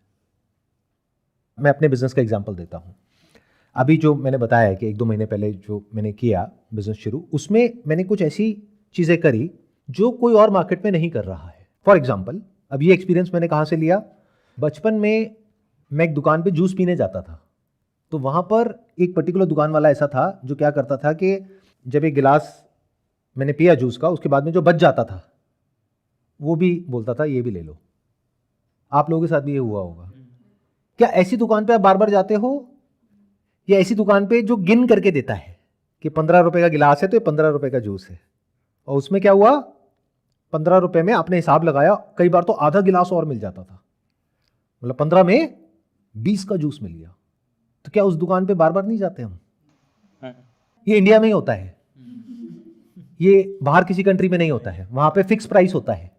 मैं अपने बिजनेस का एग्जांपल देता हूं। अभी जो मैंने बताया है कि 1-2 महीने पहले जो मैंने किया बिजनेस शुरू, उसमें मैंने कुछ ऐसी चीजें करी जो कोई और मार्केट में नहीं कर रहा है। फॉर एग्जाम्पल, अब ये एक्सपीरियंस मैंने कहां से लिया? बचपन में मैं एक दुकान पे जूस पीने जाता था, तो वहां पर एक पर्टिकुलर दुकान वाला ऐसा था जो क्या करता था कि जब एक गिलास मैंने पिया जूस का, उसके बाद में जो बच जाता था वो भी बोलता था ये भी ले लो। आप लोगों के साथ भी ये हुआ होगा क्या? ऐसी दुकान पे आप बार बार जाते हो, या ऐसी दुकान पे जो गिन करके देता है कि 15 रुपए का गिलास है तो ये 15 रुपए का जूस है, और उसमें क्या हुआ, 15 रुपए में आपने हिसाब लगाया, कई बार तो आधा गिलास और मिल जाता था, मतलब 15 में 20 का जूस मिल गया। तो क्या उस दुकान पे बार बार नहीं जाते हम? ये इंडिया में ही होता है, ये बाहर किसी कंट्री में नहीं होता है। वहां पे फिक्स प्राइस होता है।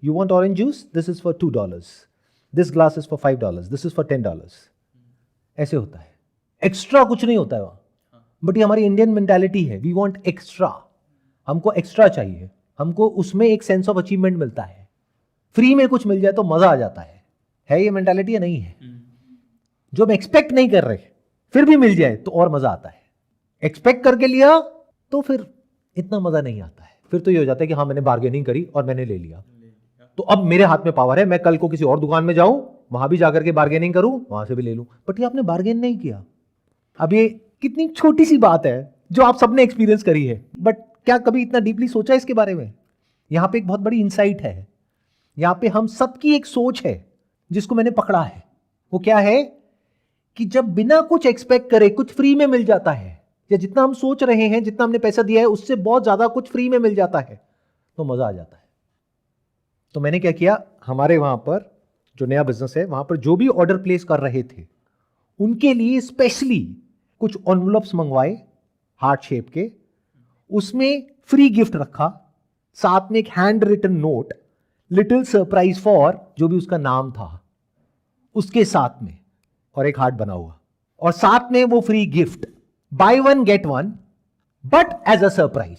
You want orange juice, this is for $2, this glass is for $5, this is for $10, ऐसे होता है। एक्स्ट्रा कुछ नहीं होता है वहां। बट ये हमारी इंडियन मेंटालिटी है, वी वांट एक्स्ट्रा, हमको एक्स्ट्रा चाहिए, हमको उसमें एक सेंस ऑफ अचीवमेंट मिलता है। फ्री में कुछ मिल जाए तो मजा आ जाता है ये मेंटालिटी या नहीं है? जो हम एक्सपेक्ट नहीं कर रहे फिर भी मिल जाए तो और मजा आता है। एक्सपेक्ट करके लिया तो फिर इतना मजा नहीं आता है, फिर तो ये हो जाता है कि हाँ मैंने बार्गेनिंग करी और मैंने ले लिया, तो अब मेरे हाथ में पावर है, मैं कल को किसी और दुकान में जाऊं, वहां भी जाकर के बार्गेनिंग करूं, वहां से भी ले लूं। बट ये आपने बार्गेन नहीं किया। अब ये कितनी छोटी सी बात है जो आप सबने एक्सपीरियंस करी है, बट क्या कभी इतना डीपली सोचा इसके बारे में? यहां पे एक बहुत बड़ी इंसाइट है, यहां पे हम सबकी एक सोच है जिसको मैंने पकड़ा है। वो क्या है कि जब बिना कुछ एक्सपेक्ट करे कुछ फ्री में मिल जाता है, या जितना हम सोच रहे हैं, जितना हमने पैसा दिया है उससे बहुत ज्यादा कुछ फ्री में मिल जाता है, तो मजा आ जाता है। तो मैंने क्या किया, हमारे वहां पर जो नया बिजनेस है वहां पर जो भी ऑर्डर प्लेस कर रहे थे उनके लिए स्पेशली कुछ एनवलप्स मंगवाए हार्ट शेप के, उसमें फ्री गिफ्ट रखा, साथ में एक handwritten note, little surprise for जो भी उसका नाम था उसके साथ में, और एक हार्ट बना हुआ, और साथ में वो free gift, buy 1 get 1 but as a surprise.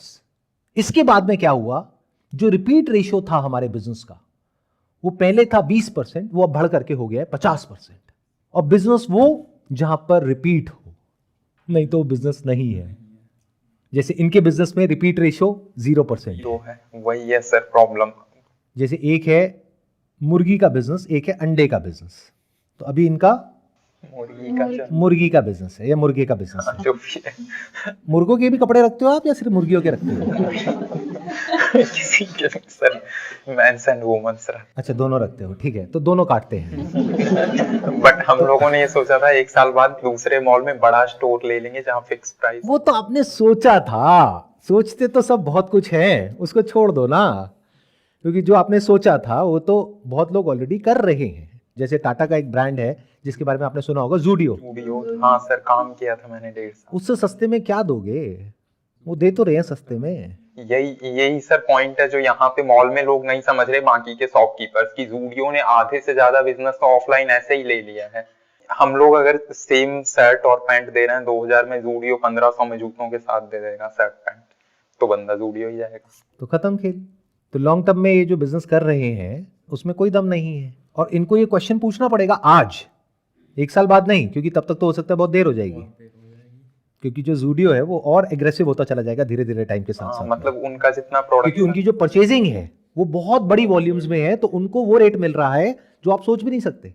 इसके बाद में क्या हुआ, जो रिपीट रेशियो था हमारे बिजनेस का, वो पहले था 20%, वो अब बढ़ करके हो गया है 50%। और बिजनेस वो जहां पर रिपीट हो, नहीं तो बिजनेस नहीं है। जैसे इनके बिजनेस में रिपीट रेशो 0%। जो है वही है सर प्रॉब्लम। जैसे एक है मुर्गी का बिजनेस, एक है अंडे का बिजनेस। तो अभी इनका मुर्गी का बिजनेस है या मुर्गे का बिजनेस है। जो भी है मुर्गों के भी कपड़े रखते हो आप या सिर्फ मुर्गियों के रखते हो? किसी के सर मेंस एंड वुमेन्स रहा। अच्छा, दोनों रखते हो, ठीक है, तो दोनों काटते हैं। बट हम लोगों ने ये सोचा था 1 साल बाद दूसरे मॉल में बड़ा स्टोर ले लेंगे जहाँ फिक्स प्राइस। वो तो आपने सोचा था, सोचते तो सब बहुत कुछ है, उसको छोड़ दो ना। क्योंकि जो आपने सोचा था वो तो बहुत लोग ऑलरेडी कर रहे हैं। जैसे टाटा का एक ब्रांड है जिसके बारे में आपने सुना होगा, ज़ूडियो। हाँ सर, काम किया था मैंने 1.5 साल। उससे सस्ते में क्या दोगे? वो दे तो रहे हैं सस्ते में। यही सर पॉइंट है जो यहाँ पे मॉल में लोग नहीं समझ रहे, बाकी के शॉपकीपर्स की। ज़ूडियो ने आधे से ज्यादा बिजनेस तो ऑफलाइन ऐसे ही ले लिया है। हम लोग अगर सेम शर्ट और पैंट दे रहे हैं 2000 में, ज़ूडियो 1500 में जूतों के साथ दे देगा शर्ट पैंट, तो बंदा ज़ूडियो ही जाएगा। तो खत्म खेल। तो लॉन्ग टर्म में ये जो बिजनेस कर रहे हैं उसमें कोई दम नहीं है। और इनको ये क्वेश्चन पूछना पड़ेगा आज, 1 साल बाद नहीं, क्योंकि तब तक तो हो सकता है बहुत देर हो जाएगी। क्योंकि जो ज़ूडियो है वो और एग्रेसिव होता चला जाएगा धीरे धीरे टाइम के साथ साथ। मतलब उनका जितना प्रोडक्ट, क्योंकि उनकी जो परचेजिंग है वो बहुत बड़ी वॉल्यूम्स में है, तो उनको वो रेट मिल रहा है जो आप सोच भी नहीं सकते।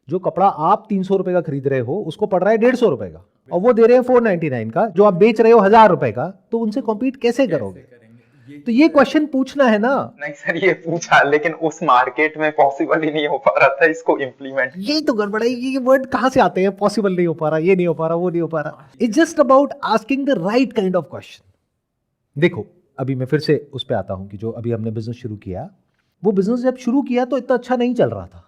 जो कपड़ा आप 300 रुपए का खरीद रहे हो उसको पड़ रहा है 150 रुपए का, और वो दे रहे हैं 499 का, जो आप बेच रहे हो 1000 रुपए का, तो उनसे कॉम्पीट कैसे करोगे? तो ये क्वेश्चन पूछना है ना। नहीं सर ये पूछा, लेकिन उस मार्केट में पॉसिबल ही नहीं हो पा रहा था इसको इम्प्लीमेंट। यही तो गड़बड़ है, ये वर्ड कहां से आते हैं? पॉसिबल नहीं हो पा रहा, ये नहीं हो पा रहा, वो नहीं हो पा रहा। It's just about asking the right kind of question. देखो, अभी मैं फिर से उस पर आता हूं कि जो अभी हमने बिजनेस शुरू किया, वो बिजनेस जब शुरू किया तो इतना अच्छा नहीं चल रहा था,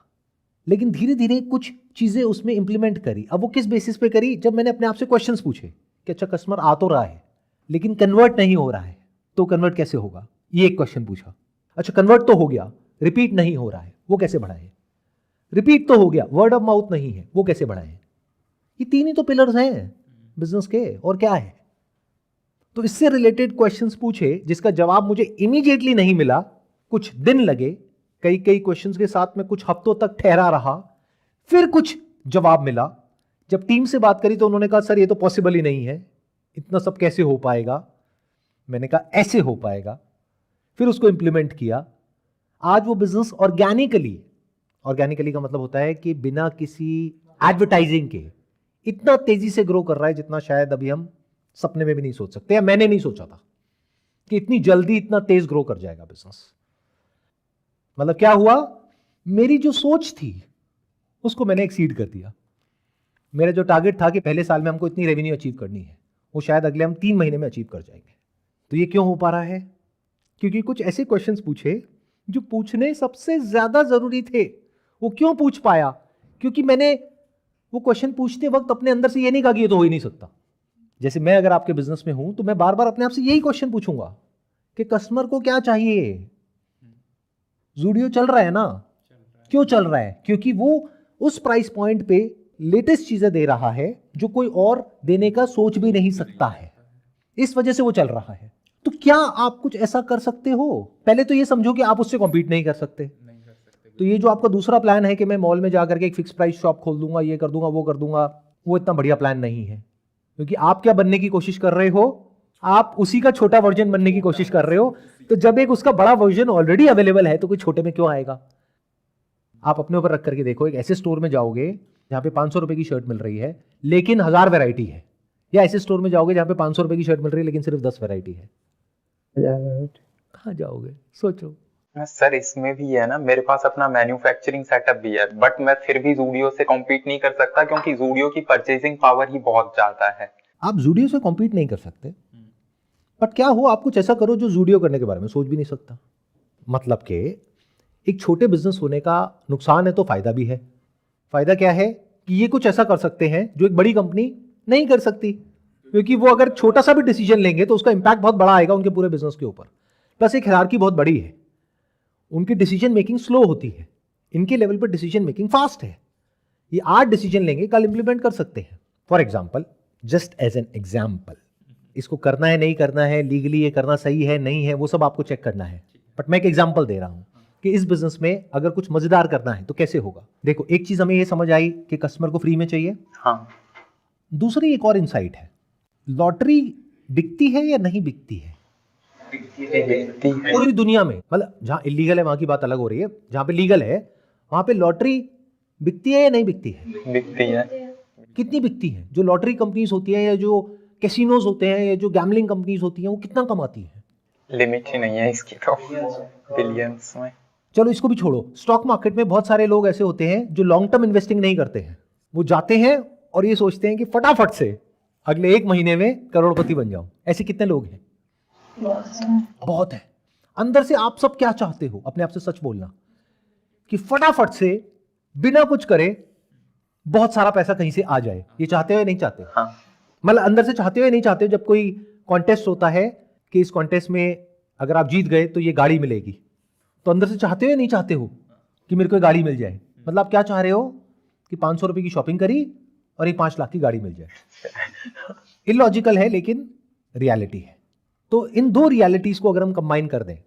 लेकिन धीरे धीरे कुछ चीजें उसमें इंप्लीमेंट करी। अब वो किस बेसिस पे करी? जब मैंने अपने आप से क्वेश्चंस पूछे कि अच्छा कस्टमर आ तो रहा है लेकिन कन्वर्ट नहीं हो रहा है, तो कन्वर्ट कैसे होगा? ये एक क्वेश्चन पूछा। अच्छा कन्वर्ट तो हो गया, रिपीट नहीं हो रहा है, वो कैसे बढ़ाएं? रिपीट तो हो गया, वर्ड ऑफ माउथ नहीं है, वो कैसे बढ़ाएं? ये 3 ही तो पिलर्स हैं बिजनेस के, और क्या है? तो इससे रिलेटेड क्वेश्चंस पूछे जिसका जवाब मुझे इमीडिएटली नहीं मिला, कुछ दिन लगे, कई क्वेश्चंस के साथ में कुछ हफ्तों तक ठहरा रहा, फिर कुछ जवाब मिला। जब टीम से बात करी तो उन्होंने कहा सर ये तो पॉसिबल ही नहीं है, इतना सब कैसे हो पाएगा? मैंने कहा ऐसे हो पाएगा। फिर उसको इंप्लीमेंट किया। आज वो बिजनेस ऑर्गेनिकली का मतलब होता है कि बिना किसी एडवर्टाइजिंग के इतना तेजी से ग्रो कर रहा है जितना शायद अभी हम सपने में भी नहीं सोच सकते, या मैंने नहीं सोचा था कि इतनी जल्दी इतना तेज ग्रो कर जाएगा बिजनेस। मतलब क्या हुआ, मेरी जो सोच थी उसको मैंने एक्सीड कर दिया। मेरा जो टारगेट था कि पहले साल में हमको इतनी रेवेन्यू अचीव करनी है, वो शायद अगले हम 3 महीने में अचीव कर जाएंगे। तो ये क्यों हो पा रहा है? क्योंकि कुछ ऐसे क्वेश्चंस पूछे जो पूछने सबसे ज्यादा जरूरी थे। वो क्यों पूछ पाया? क्योंकि मैंने वो क्वेश्चन पूछते वक्त अपने अंदर से ये नहीं कहा कि ये तो हो ही नहीं सकता। जैसे मैं अगर आपके बिजनेस में हूं तो मैं बार बार अपने आप से यही क्वेश्चन पूछूंगा कि कस्टमर को क्या चाहिए। ज़ूडियो चल रहा है ना, क्यों चल रहा है? क्योंकि वो उस प्राइस पॉइंट पे लेटेस्ट चीजें दे रहा है जो कोई और देने का सोच भी नहीं सकता है, इस वजह से वो चल रहा है। तो क्या आप कुछ ऐसा कर सकते हो? पहले तो ये समझो कि आप उससे कॉम्पीट नहीं कर सकते। तो ये जो आपका दूसरा प्लान है कि मैं मॉल में जाकर के एक फिक्स प्राइस शॉप खोल दूंगा, ये कर दूंगा, वो कर दूंगा, वो इतना बढ़िया प्लान नहीं है। क्योंकि आप क्या बनने की कोशिश कर रहे हो? आप उसी का छोटा वर्जन बनने की कोशिश कर रहे हो। तो जब एक उसका बड़ा वर्जन ऑलरेडी अवेलेबल है तो कोई छोटे में क्यों आएगा? आप अपने ऊपर रख करके देखो, एक ऐसे स्टोर में जाओगे जहां पे 500 रुपए की शर्ट मिल रही है लेकिन 1000 वैरायटी है, या ऐसे स्टोर में जाओगे जहां पे 500 रुपए की शर्ट मिल रही है लेकिन सिर्फ 10 वैरायटी है। कहां जाओगे? सोचो। सर इसमें भी है ना, मेरे पास अपना मैन्युफैक्चरिंग सेटअप भी है, बट मैं फिर भी ज़ूडियो से कॉम्पीट नहीं कर सकता क्योंकि ज़ूडियो की परचेजिंग पावर ही बहुत ज्यादा है। आप ज़ूडियो से कॉम्पीट नहीं कर सकते, बट क्या हो, आप कुछ ऐसा करो जो ज़ूडियो करने के बारे में सोच भी नहीं सकता। मतलब कि एक छोटे बिजनेस होने का नुकसान है तो फायदा भी है। फायदा क्या है कि ये कुछ ऐसा कर सकते हैं जो एक बड़ी कंपनी नहीं कर सकती, क्योंकि वो अगर छोटा सा भी डिसीजन लेंगे तो उसका इंपैक्ट बहुत बड़ा आएगा उनके पूरे बिजनेस के ऊपर। प्लस एक हायरार्की बहुत बड़ी है, उनकी डिसीजन मेकिंग स्लो होती है, इनके लेवल पर डिसीजन मेकिंग फास्ट है। ये आज डिसीजन लेंगे कल इंप्लीमेंट कर सकते हैं। For example, just as an example, इसको करना है नहीं करना है, लीगली ये करना सही है नहीं है, वो सब आपको चेक करना है, बट मैं एक एग्जाम्पल दे रहा हूं कि इस बिजनेस में अगर कुछ मजेदार करना है तो कैसे होगा। देखो, एक चीज हमें ये समझ आई कि कस्टमर को फ्री में चाहिए। हाँ। दूसरी एक और इनसाइट है लॉटरी बिकती है या नहीं बिकती है? बिकती है। पूरी दुनिया में, मतलब जहां इलीगल है वहां की बात अलग हो रही है, जहां पे लीगल है वहां पे लॉटरी बिकती है या नहीं बिकती है? बिकती है। कितनी बिकती है? जो लॉटरी कंपनीज होती हैं या जो कैसीनोज होते हैं या जो गैम्बलिंग कंपनीज होती हैं वो कितना कमाती हैं? लिमिट ही नहीं है इसकी तो, बिलियंस में। चलो इसको भी छोड़ो, स्टॉक मार्केट में बहुत सारे लोग ऐसे होते हैं जो लॉन्ग टर्म इन्वेस्टिंग नहीं करते हैं। वो जाते हैं और ये सोचते हैं कि फटाफट से अगले 1 महीने में करोड़पति बन जाऊं। ऐसे कितने लोग हैं? बहुत है। अंदर से आप सब क्या चाहते हो? अपने आप से सच बोलना कि फटाफट से बिना कुछ करे बहुत सारा पैसा कहीं से आ जाए। ये चाहते हो या नहीं चाहते? हाँ। मतलब अंदर से चाहते हो या नहीं चाहते हो? जब कोई कॉन्टेस्ट होता है कि इस कॉन्टेस्ट में अगर आप जीत गए तो ये गाड़ी मिलेगी, तो अंदर से चाहते हो या नहीं चाहते हो कि मेरे को ये गाड़ी मिल जाए? मतलब आप क्या चाह रहे हो कि 500 रुपए की शॉपिंग करी और एक 5 लाख की गाड़ी मिल जाए। इलॉजिकल है लेकिन रियलिटी है। तो इन दो रियलिटीज को अगर हम कंबाइन कर दें,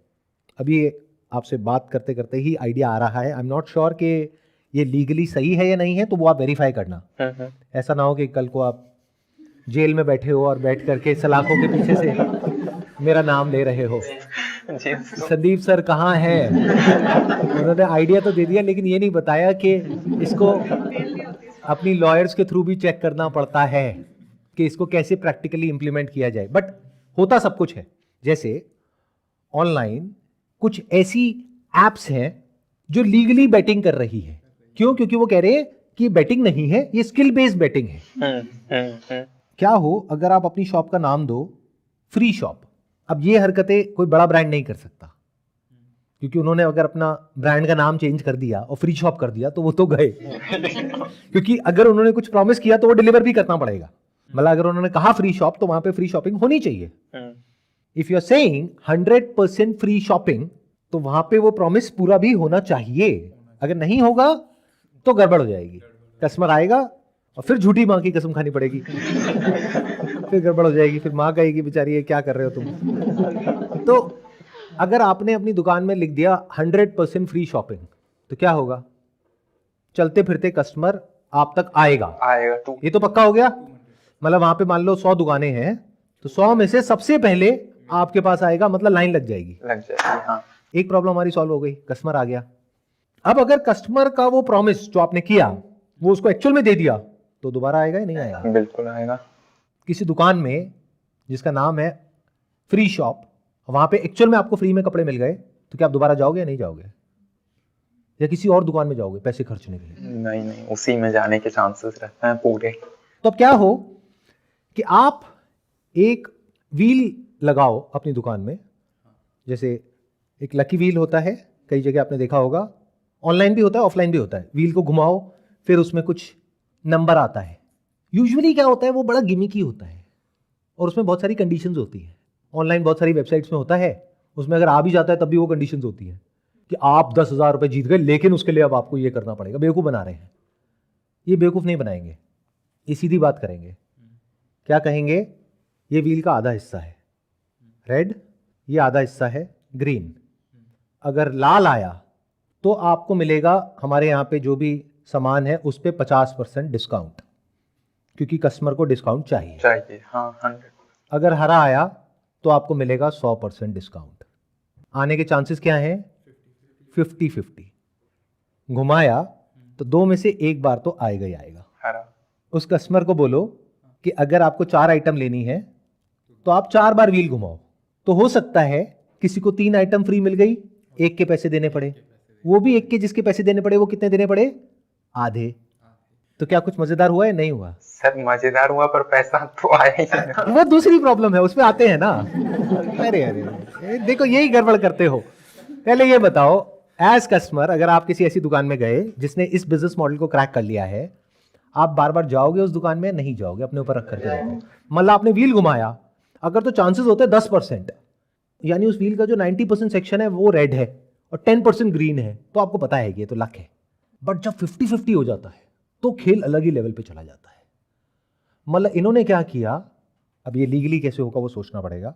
अभी आपसे बात करते करते ही आइडिया आ रहा है, आई एम नॉट श्योर कि ये लीगली सही है या नहीं है, तो वो आप वेरीफाई करना। ऐसा ना हो कि कल को आप जेल में बैठे हो और बैठ करके सलाखों के पीछे से मेरा नाम ले रहे हो, संदीप सर कहाँ है। उन्होंने आइडिया तो दे दिया लेकिन ये नहीं बताया कि इसको अपनी लॉयर्स के थ्रू भी चेक करना पड़ता है कि इसको कैसे प्रैक्टिकली इंप्लीमेंट किया जाए। बट होता सब कुछ है। जैसे ऑनलाइन कुछ ऐसी एप्स हैं जो लीगली बेटिंग कर रही है। क्यों? क्योंकि वो कह रहे हैं कि ये बेटिंग नहीं है, ये स्किल बेस्ड बेटिंग है। क्या हो अगर आप अपनी शॉप का नाम दो फ्री शॉप। अब ये हरकतें कोई बड़ा ब्रांड नहीं कर सकता, क्योंकि उन्होंने अगर अपना ब्रांड का नाम चेंज कर दिया और फ्री शॉप कर दिया तो वो तो गए। क्योंकि अगर उन्होंने कुछ प्रॉमिस किया तो वो डिलीवर भी करना पड़ेगा। मतलब अगर उन्होंने कहा फ्री शॉप तो वहां पे फ्री शॉपिंग होनी चाहिए। If you are saying 100% free shopping, तो वहां पे वो प्रॉमिस पूरा भी होना चाहिए। अगर नहीं होगा तो गड़बड़ हो जाएगी। कस्टमर आएगा और फिर झूठी मां की कसम खानी पड़ेगी, फिर गड़बड़ हो जाएगी, फिर मां कहेगी बेचारी ये क्या कर रहे हो तुम। तो अगर आपने अपनी दुकान में लिख दिया 100% फ्री शॉपिंग, तो क्या होगा? चलते फिरते कस्टमर आप तक आएगा तो ये तो पक्का हो गया। मतलब वहां पे मान लो 100 दुकानें हैं तो 100 में से सबसे पहले आपके पास आएगा, मतलब लाइन लग जाएगी। हाँ। एक प्रॉब्लम हमारी सॉल्व हो गई, कस्टमर आ गया। अब अगर कस्टमर का वो प्रॉमिस जो आपने किया वो उसको एक्चुअल में दे दिया तो दोबारा आएगा या नहीं आएगा? बिल्कुल आएगा। किसी दुकान में जिसका नाम है फ्री शॉप, वहां पे एक्चुअल में आपको फ्री में कपड़े मिल गए तो क्या आप दोबारा जाओगे या नहीं जाओगे? या किसी और दुकान में जाओगे पैसे खर्चने के लिए? नहीं, उसी में जाने के चांसेस रहते हैं पूरे। तो अब क्या हो कि आप एक व्हील लगाओ अपनी दुकान में। जैसे एक लकी व्हील होता है, कई जगह आपने देखा होगा, ऑनलाइन भी होता है ऑफलाइन भी होता है। व्हील को घुमाओ फिर उसमें कुछ नंबर आता है। यूजुअली क्या होता है वो बड़ा गिमिकी होता है और उसमें बहुत सारी कंडीशंस होती है। ऑनलाइन बहुत सारी वेबसाइट्स में होता है, उसमें अगर आ भी जाता है तब भी वो कंडीशंस होती है कि आप 10,000 रुपए जीत गए लेकिन उसके लिए अब आपको ये करना पड़ेगा। बेवकूफ़ बना रहे हैं। ये बेवकूफ़ नहीं बनाएंगे, ये सीधी बात करेंगे। क्या कहेंगे? ये व्हील का आधा हिस्सा है रेड, ये आधा हिस्सा है ग्रीन। अगर लाल आया तो आपको मिलेगा हमारे यहाँ पे जो भी सामान है उस पे 50% डिस्काउंट, क्योंकि कस्टमर को डिस्काउंट चाहिए। हाँ 100। अगर हरा आया तो आपको मिलेगा 100% डिस्काउंट। आने के चांसेस क्या हैं? 50-50। घुमाया तो 2 में से एक बार तो आएगा ही आएगा। हरा। उस कस्टमर को बोलो कि अगर आपको 4 आइटम लेनी है तो आप 4 बार व्हील घुमाओ, तो हो सकता है किसी को 3 आइटम फ्री मिल गई, एक के पैसे देने पड़े। वो भी एक के जिसके पैसे देने पड़े वो कितने देने पड़े? आधे। तो क्या कुछ मजेदार हुआ है? नहीं हुआ सर, मजेदार हुआ पर पैसा तो आया ही नहीं। वो दूसरी प्रॉब्लम है, उसमें आते हैं ना। अरे अरे देखो यही गड़बड़ करते हो। पहले ये बताओ, एज कस्टमर अगर आप किसी ऐसी दुकान में गए जिसने इस बिजनेस मॉडल को क्रैक कर लिया है, आप बार बार जाओगे उस दुकान में? नहीं जाओगे। अपने ऊपर रख करके देखो। मतलब आपने व्हील घुमाया, अगर तो चांसेस होते हैं 10%, यानी उस व्हील का जो 90% सेक्शन है वो रेड है और 10% ग्रीन है, तो आपको पता है कि ये तो लक है। बट जब 50-50 हो जाता है तो खेल अलग ही लेवल पे चला जाता है। मतलब इन्होंने क्या किया, अब ये लीगली कैसे होगा वो सोचना पड़ेगा।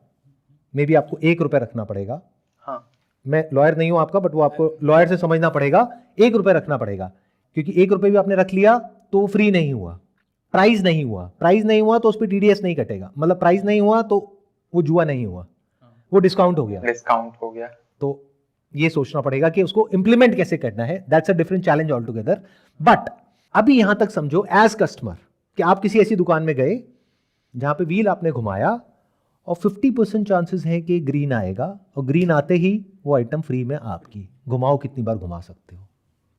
मे बी आपको 1 रुपए रखना पड़ेगा। हाँ। मैं लॉयर नहीं हूं आपका, बट वो आपको लॉयर से समझना पड़ेगा। 1 रुपए रखना पड़ेगा, क्योंकि 1 रुपए भी आपने रख लिया तो वो फ्री नहीं हुआ। प्राइस नहीं हुआ, प्राइस नहीं हुआ तो उस पर टीडीएस नहीं कटेगा, मतलब प्राइस नहीं हुआ तो वो जुआ नहीं हुआ, वो डिस्काउंट हो गया। डिस्काउंट हो गया। तो ये सोचना पड़ेगा कि उसको इंप्लीमेंट कैसे करना है, that's a different challenge all together. But अभी यहां तक समझो एज कस्टमर कि आप किसी ऐसी दुकान में गए जहां पे व्हील आपने घुमाया और 50% चांसेस हैं कि ग्रीन आएगा, और ग्रीन आते ही वो आइटम फ्री में आपकी, घुमाओ कितनी बार घुमा सकते हो।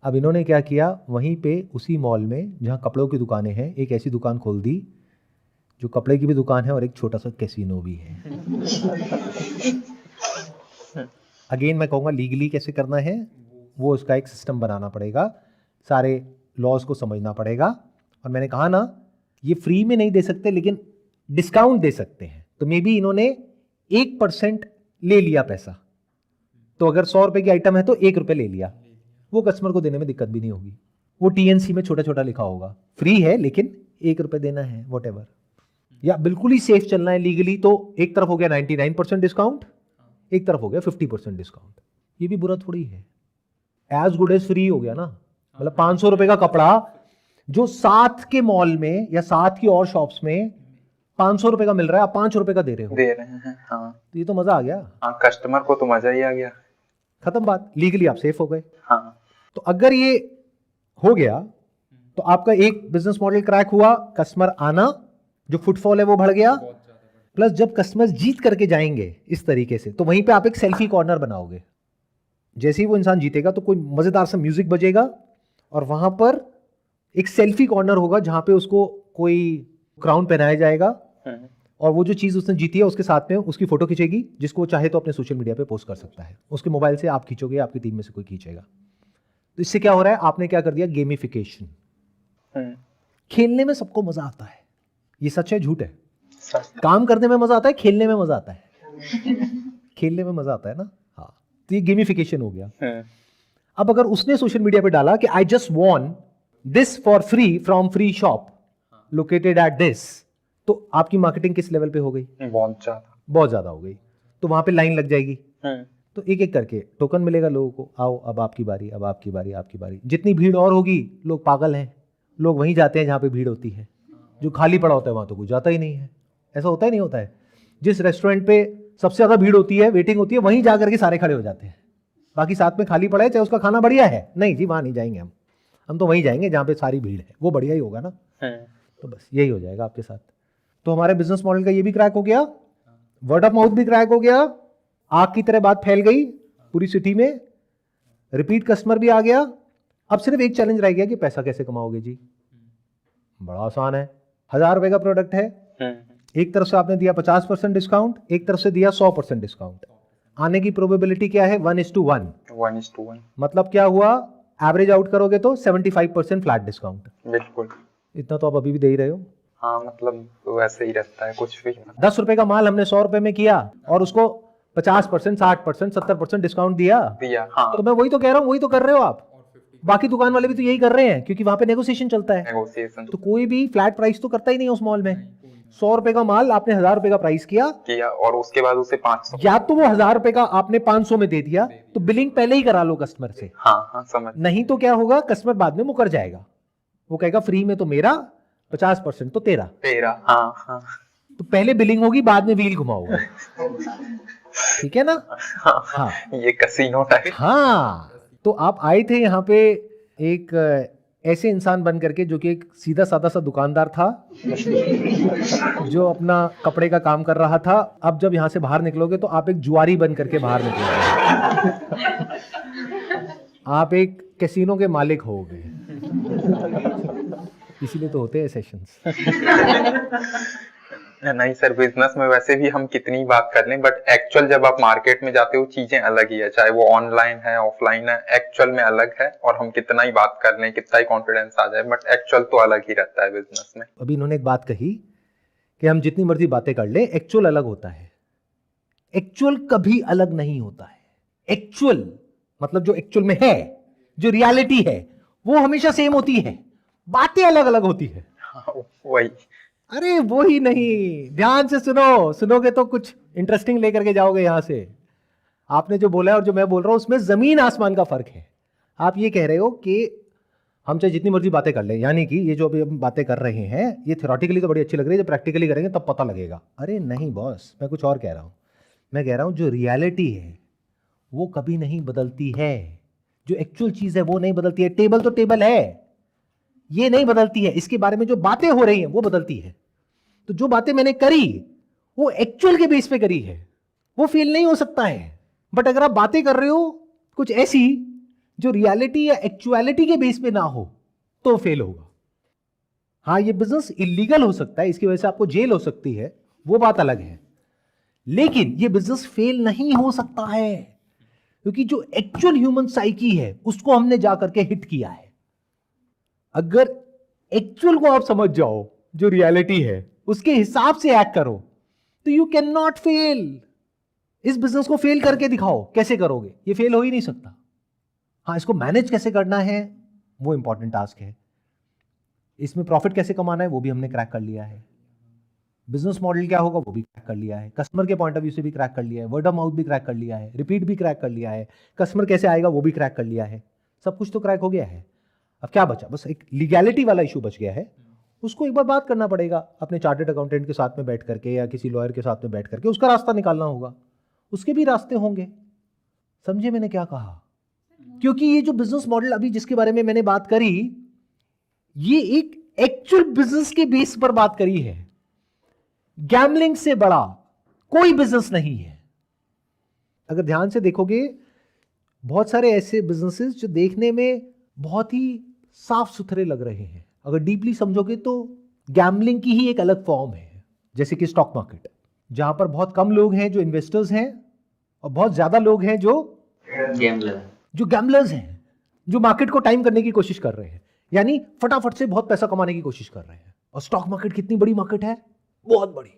अब इन्होंने क्या किया, वहीं पे उसी मॉल में जहां कपड़ों की दुकानें हैं एक ऐसी दुकान खोल दी जो कपड़े की भी दुकान है और एक छोटा सा कैसीनो भी है। अगेन मैं कहूँगा लीगली कैसे करना है, वो उसका एक सिस्टम बनाना पड़ेगा, सारे लॉज को समझना पड़ेगा। और मैंने कहा ना, ये फ्री में नहीं दे सकते लेकिन डिस्काउंट दे सकते हैं। तो मे बी इन्होंने 1% ले लिया पैसा, तो अगर 100 रुपए की आइटम है तो 1 रुपए ले लिया, वो कस्टमर को देने में दिक्कत भी नहीं होगी। वो टीएनसी में छोटा छोटा लिखा होगा, फ्री है लेकिन 1 रुपए देना है, वॉट या बिल्कुल ही सेफ चलना है लीगली, तो एक तरफ हो गया 99% डिस्काउंट, एक तरफ हो गया 50% डिस्काउंट। ये भी बुरा थोड़ी है, एज गुड एज फ्री हो गया ना। मतलब 500 रुपए का कपड़ा जो साथ के मॉल में या साथ की और शॉप्स में 500 रुपए का मिल रहा है, आप 5 रुपए का दे रहे हैं। हाँ, तो ये तो मजा आ गया। हाँ, कस्टमर को तो मजा ही आ गया। खत्म बात, लीगली आप सेफ हो गए। हाँ, तो अगर ये हो गया तो आपका एक बिजनेस मॉडल क्रैक हुआ, कस्टमर आना, जो फुटफॉल है वो बढ़ गया, प्लस जब कस्टमर जीत करके जाएंगे इस तरीके से तो वहीं पे आप एक सेल्फी कॉर्नर बनाओगे। जैसे ही वो इंसान जीतेगा तो कोई मजेदार सा म्यूजिक बजेगा और वहां पर एक सेल्फी कॉर्नर होगा जहां पे उसको कोई क्राउन पहनाया जाएगा और वो जो चीज उसने जीती है उसके साथ में उसकी फोटो खींचेगी, जिसको चाहे तो अपने सोशल मीडिया पे पोस्ट कर सकता है। उसके मोबाइल से आप खींचोगे, आपकी टीम में से कोई खींचेगा। तो इससे क्या हो रहा है, आपने क्या कर दिया, गेमिफिकेशन। खेलने में सबको मजा आता है, ये सच है झूठ है? काम करने में मजा आता है, खेलने में मजा आता है। खेलने में मजा आता है ना, हाँ। तो ये गेमिफिकेशन हो गया। अब अगर उसने सोशल मीडिया पे डाला कि I just von this for free from free shop located at this, तो आपकी मार्केटिंग किस लेवल पे हो गई? बहुत ज्यादा हो गई। तो वहां पे लाइन लग जाएगी। तो एक एक करके टोकन मिलेगा लोगों को, आओ अब आपकी बारी, अब आपकी बारी, आपकी बारी। जितनी भीड़ और होगी, लोग पागल हैं, लोग वहीं जाते हैं जहां पे भीड़ होती है। जो खाली पड़ा होता है वहां तो कोई जाता ही नहीं है। ऐसा होता ही नहीं होता है? जिस रेस्टोरेंट पे सबसे ज्यादा भीड़ होती है, वेटिंग होती है, वहीं जाकर के सारे खड़े हो जाते हैं। बाकी साथ में खाली पड़ा है, चाहे उसका खाना बढ़िया है, नहीं जी वहां नहीं जाएंगे हम तो वहीं जाएंगे जहां पे सारी भीड़ है, वो बढ़िया ही होगा ना। तो बस यही हो जाएगा आपके साथ। तो हमारे बिजनेस मॉडल का ये भी क्रैक हो गया, वर्ड ऑफ माउथ भी क्रैक हो गया, आग की तरह बात फैल गई पूरी सिटी में, रिपीट कस्टमर भी आ गया। अब सिर्फ एक चैलेंज रह गया कि पैसा कैसे कमाओगे जी। बड़ा आसान है, 1000 रुपए का प्रोडक्ट है, एक तरफ से आपने दिया 50% डिस्काउंट, एक तरफ से दिया 100% डिस्काउंट। आने की प्रोबेबिलिटी क्या है? 1:1। मतलब क्या हुआ, एवरेज आउट करोगे तो 75% फ्लैट डिस्काउंट। बिल्कुल, इतना तो आप अभी भी दे ही रहे हो। हाँ, मतलब वैसे ही रहता है कुछ भी। 10 रुपए का माल हमने 100 रुपए में किया और उसको 50%, 60%, 70% डिस्काउंट दिया। हाँ। तो मैं वही तो कह रहा हूँ, वही तो कर रहे हो आप। बाकी दुकान वाले भी तो यही कर रहे हैं, क्योंकि वहां पे नेगोशिएशन चलता है। तो कोई भी फ्लैट प्राइस तो करता ही नहीं है उस मॉल में। 100 रुपए का माल आपने 1000 रुपए का प्राइस किया और उसके बाद उसे 500, या तो वो 1000 रुपए का आपने 500 में दे दिया, तो बिलिंग पहले ही करा लो कस्टमर से। हाँ, समझ। नहीं तो क्या होगा, कस्टमर बाद में मुकर जाएगा, वो कहेगा फ्री में तो मेरा, 50% तो तेरा। हाँ। तो पहले बिलिंग होगी, बाद में व्हील घुमाओगे। ठीक है ना? हाँ, ये कैसीनो टाइप। हाँ। तो आप आए थे यहाँ पे एक ऐसे इंसान बन करके जो कि एक सीधा साधा सा दुकानदार था जो अपना कपड़े का काम कर रहा था। अब जब यहाँ से बाहर निकलोगे तो आप एक जुआरी बन करके बाहर निकलोगे। आप एक कैसीनो के मालिक होगे। इसीलिए तो होते हैं सेशंस। नहीं सर, बिजनेस में वैसे भी हम कितनी बात कर लें, बट एक्चुअल जब आप मार्केट में जाते हो चीजें अलग ही है, चाहे वो ऑनलाइन है ऑफलाइन है, एक्चुअल में अलग है। और हम कितना ही बात कर लें, कितना ही कॉन्फिडेंस आ जाए, बट एक्चुअल तो अलग ही रहता है बिजनेस में। अभी इन्होंने एक बात कही कि हम जितनी मर्जी बातें कर ले, एक्चुअल अलग होता है। एक्चुअल कभी अलग नहीं होता है। एक्चुअल मतलब जो एक्चुअल में है, जो रियलिटी है, वो हमेशा सेम होती है, बातें अलग अलग होती है। वही। अरे वो ही नहीं, ध्यान से सुनो, सुनोगे तो कुछ इंटरेस्टिंग लेकर के जाओगे यहां से। आपने जो बोला है और जो मैं बोल रहा हूं उसमें जमीन आसमान का फर्क है। आप ये कह रहे हो कि हम चाहे जितनी मर्जी बातें कर लें, यानी कि ये जो अभी हम बातें कर रहे हैं ये थ्योरेटिकली तो बड़ी अच्छी लग रही है, जब प्रैक्टिकली करेंगे तब पता लगेगा। अरे नहीं बॉस, मैं कुछ और कह रहा हूँ। मैं कह रहा हूँ जो रियलिटी है वो कभी नहीं बदलती है, जो एक्चुअल चीज़ है वो नहीं बदलती है। टेबल तो टेबल है, ये नहीं बदलती है। इसके बारे में जो बातें हो रही हैं वो बदलती है। तो जो बातें मैंने करी वो एक्चुअल के बेस पे करी है, वो फेल नहीं हो सकता है। बट अगर आप बातें कर रहे हो कुछ ऐसी जो रियलिटी या एक्चुअलिटी के बेस पे ना हो तो फेल होगा। हाँ, ये बिजनेस इलीगल हो सकता है, इसकी वजह से आपको जेल हो सकती है, वो बात अलग है, लेकिन ये बिजनेस फेल नहीं हो सकता है क्योंकि जो एक्चुअल ह्यूमन साइकी है उसको हमने जाकर के हिट किया है। अगर एक्चुअल को आप समझ जाओ, जो रियलिटी है उसके हिसाब से एक्ट करो, तो यू कैन नॉट फेल। इस बिजनेस को फेल करके दिखाओ, कैसे करोगे? ये फेल हो ही नहीं सकता। हाँ, इसको मैनेज कैसे करना है वो इंपॉर्टेंट टास्क है। इसमें प्रॉफिट कैसे कमाना है वो भी हमने क्रैक कर लिया है। बिजनेस मॉडल क्या होगा वो भी क्रैक कर लिया है। कस्टमर के पॉइंट ऑफ व्यू से भी क्रैक कर लिया है। वर्ड ऑफ माउथ भी क्रैक कर लिया है। रिपीट भी क्रैक कर लिया है। कस्टमर कैसे आएगा वो भी क्रैक कर लिया है। सब कुछ तो क्रैक हो गया है। अब क्या बचा? बस एक लीगैलिटी वाला इशू बच गया है। उसको एक बार बात करना पड़ेगा अपने चार्टर्ड अकाउंटेंट के साथ में बैठ करके या किसी लॉयर के साथ में बैठ करके, उसका रास्ता निकालना होगा। उसके भी रास्ते होंगे। समझे मैंने क्या कहा? क्योंकि ये जो बिजनेस मॉडल अभी जिसके बारे में मैंने बात करी, ये एक एक्चुअल बिजनेस के बेस पर बात करी है। गैम्बलिंग से बड़ा कोई बिजनेस नहीं है। अगर ध्यान से देखोगे, बहुत सारे ऐसे बिजनेसेस जो देखने में बहुत ही साफ सुथरे लग रहे हैं, अगर डीपली समझोगे तो गैम्बलिंग की ही एक अलग फॉर्म है। जैसे कि स्टॉक मार्केट, जहां पर बहुत कम लोग हैं जो इन्वेस्टर्स हैं और बहुत ज्यादा लोग हैं जो गैम्बलर्स हैं, जो मार्केट को टाइम करने की कोशिश कर रहे हैं, यानी फटाफट से बहुत पैसा कमाने की कोशिश कर रहे हैं। और स्टॉक मार्केट कितनी बड़ी मार्केट है, बहुत बड़ी।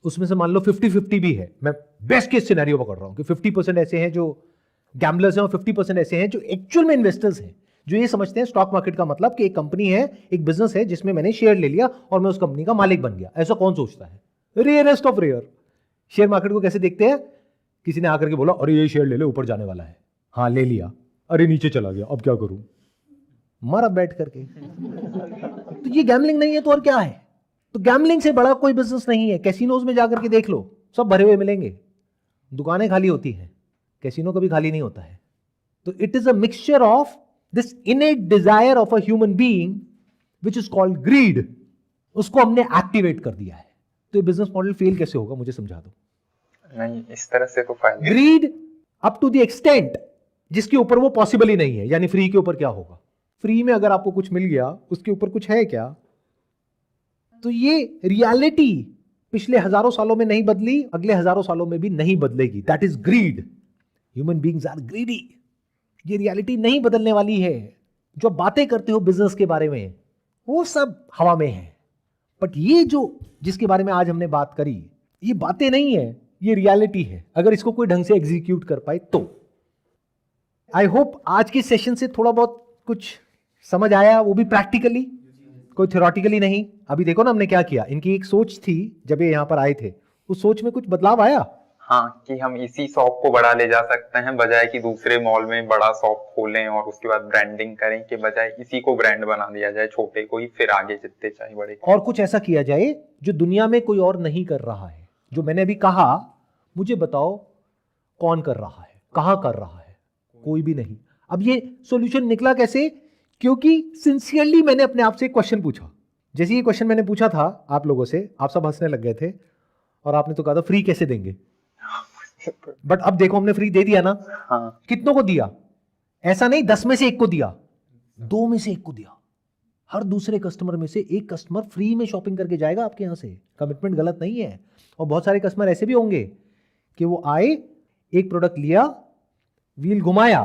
उसमें से मान लो 50-50 भी है। मैं बेस्ट केस सिनेरियो पकड़ रहा हूं कि 50% ऐसे हैं जो गैम्बलर्स हैं और 50% ऐसे हैं जो एक्चुअल में इन्वेस्टर्स हैं, जो ये समझते हैं स्टॉक मार्केट का मतलब कि एक कंपनी है, एक बिजनेस है जिसमें मैंने शेयर ले लिया और मैं उस कंपनी का मालिक बन गया। ऐसा कौन सोचता है? Rarest of rare. Share market को कैसे देखते हैं? किसी ने आकर के बोला अरे ये शेयर ले ले, ऊपर जाने वाला है। हाँ, ले लिया। अरे नीचे चला गया, अब क्या करूं? मर अब बैठ करके। तो ये गैम्बलिंग नहीं है तो और क्या है? तो गैम्बलिंग से बड़ा कोई बिजनेस नहीं है। कैसीनोज में जाकर के देख लो, सब भरे हुए मिलेंगे, दुकानें खाली होती हैं, कैसीनो कभी खाली नहीं होता है। तो it is a mixture of this innate desire of a human being which is called greed. उसको हमने एक्टिवेट कर दिया है। तो ये बिजनेस मॉडल फेल कैसे होगा, मुझे समझा दो। नहीं, इस तरह से तो फायदा। Greed up to the extent जिसके ऊपर वो पॉसिबल ही नहीं है। यानी फ्री के ऊपर क्या होगा? फ्री में अगर आपको कुछ मिल गया, उसके ऊपर कुछ है क्या? तो ये रियलिटी पिछले हजारों सालों में नहीं बदली, अगले हजारों सालों में भी नहीं बदलेगी। That is greed. Human beings are greedy. ये रियलिटी नहीं बदलने वाली है। जो बातें करते हो बिजनेस के बारे में वो सब हवा में है। बट ये जो जिसके बारे में आज हमने बात करी, ये बातें नहीं है, ये रियलिटी है। अगर इसको कोई ढंग से एग्जीक्यूट कर पाए तो। आई होप आज के सेशन से थोड़ा बहुत कुछ समझ आया, वो भी प्रैक्टिकली, कोई थ्योरेटिकली नहीं। अभी देखो ना हमने क्या किया। इनकी एक सोच थी जब ये यहां पर आए थे, उस सोच में कुछ बदलाव आया। हाँ, कि हम इसी शॉप को बड़ा ले जा सकते हैं बजाय कि दूसरे मॉल में बड़ा शॉप खोलें और उसके बाद ब्रांडिंग करें, के बजाय इसी को ब्रांड बना दिया जाए, छोटे को ही, फिर आगे जितने चाहे बड़े। और कुछ ऐसा किया जाए जो दुनिया में कोई और नहीं कर रहा है। जो मैंने अभी कहा, मुझे बताओ कौन कर रहा है, कहां कर रहा है? कोई भी नहीं। अब ये सॉल्यूशन निकला कैसे? क्योंकि सिंसियरली मैंने अपने आप से एक क्वेश्चन पूछा। जैसे ये क्वेश्चन मैंने पूछा था आप लोगों से, आप सब हंसने लग गए थे और आपने तो कहा था फ्री कैसे देंगे। बट अब देखो हमने फ्री दे दिया ना। हाँ। कितनों को दिया? ऐसा नहीं 10 में से 1 को दिया, 2 में से 1 को दिया। हर दूसरे कस्टमर में से 1 कस्टमर फ्री में शॉपिंग करके जाएगा आपके यहां से। कमिटमेंट गलत नहीं है। और बहुत सारे कस्टमर ऐसे भी होंगे कि वो आए, एक प्रोडक्ट लिया, व्हील घुमाया,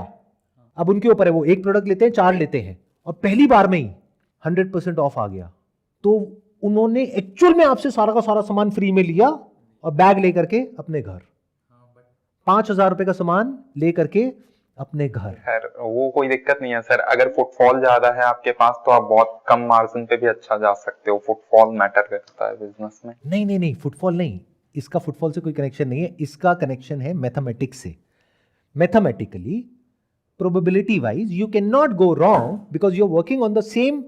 अब उनके ऊपर है, वो एक प्रोडक्ट लेते हैं, 4 लेते हैं और पहली बार में ही 100% ऑफ आ गया। तो उन्होंने एक्चुअल में आपसे सारा का सारा सामान फ्री में लिया और बैग लेकर के अपने घर, 5,000 रुपए का सामान लेकर के अपने घर। सर वो कोई दिक्कत नहीं है सर, अगर फुटफॉल ज्यादा है आपके पास तो आप बहुत कम मार्जिन पे भी अच्छा जा सकते हो। फुटफॉल मैटर करता है बिजनेस में। नहीं नहीं नहीं, फुटफॉल नहीं, इसका फुटफॉल से कोई कनेक्शन नहीं है। इसका कनेक्शन है मैथमेटिक्स से। Mathematically probability wise you can not go wrong because you are working on the same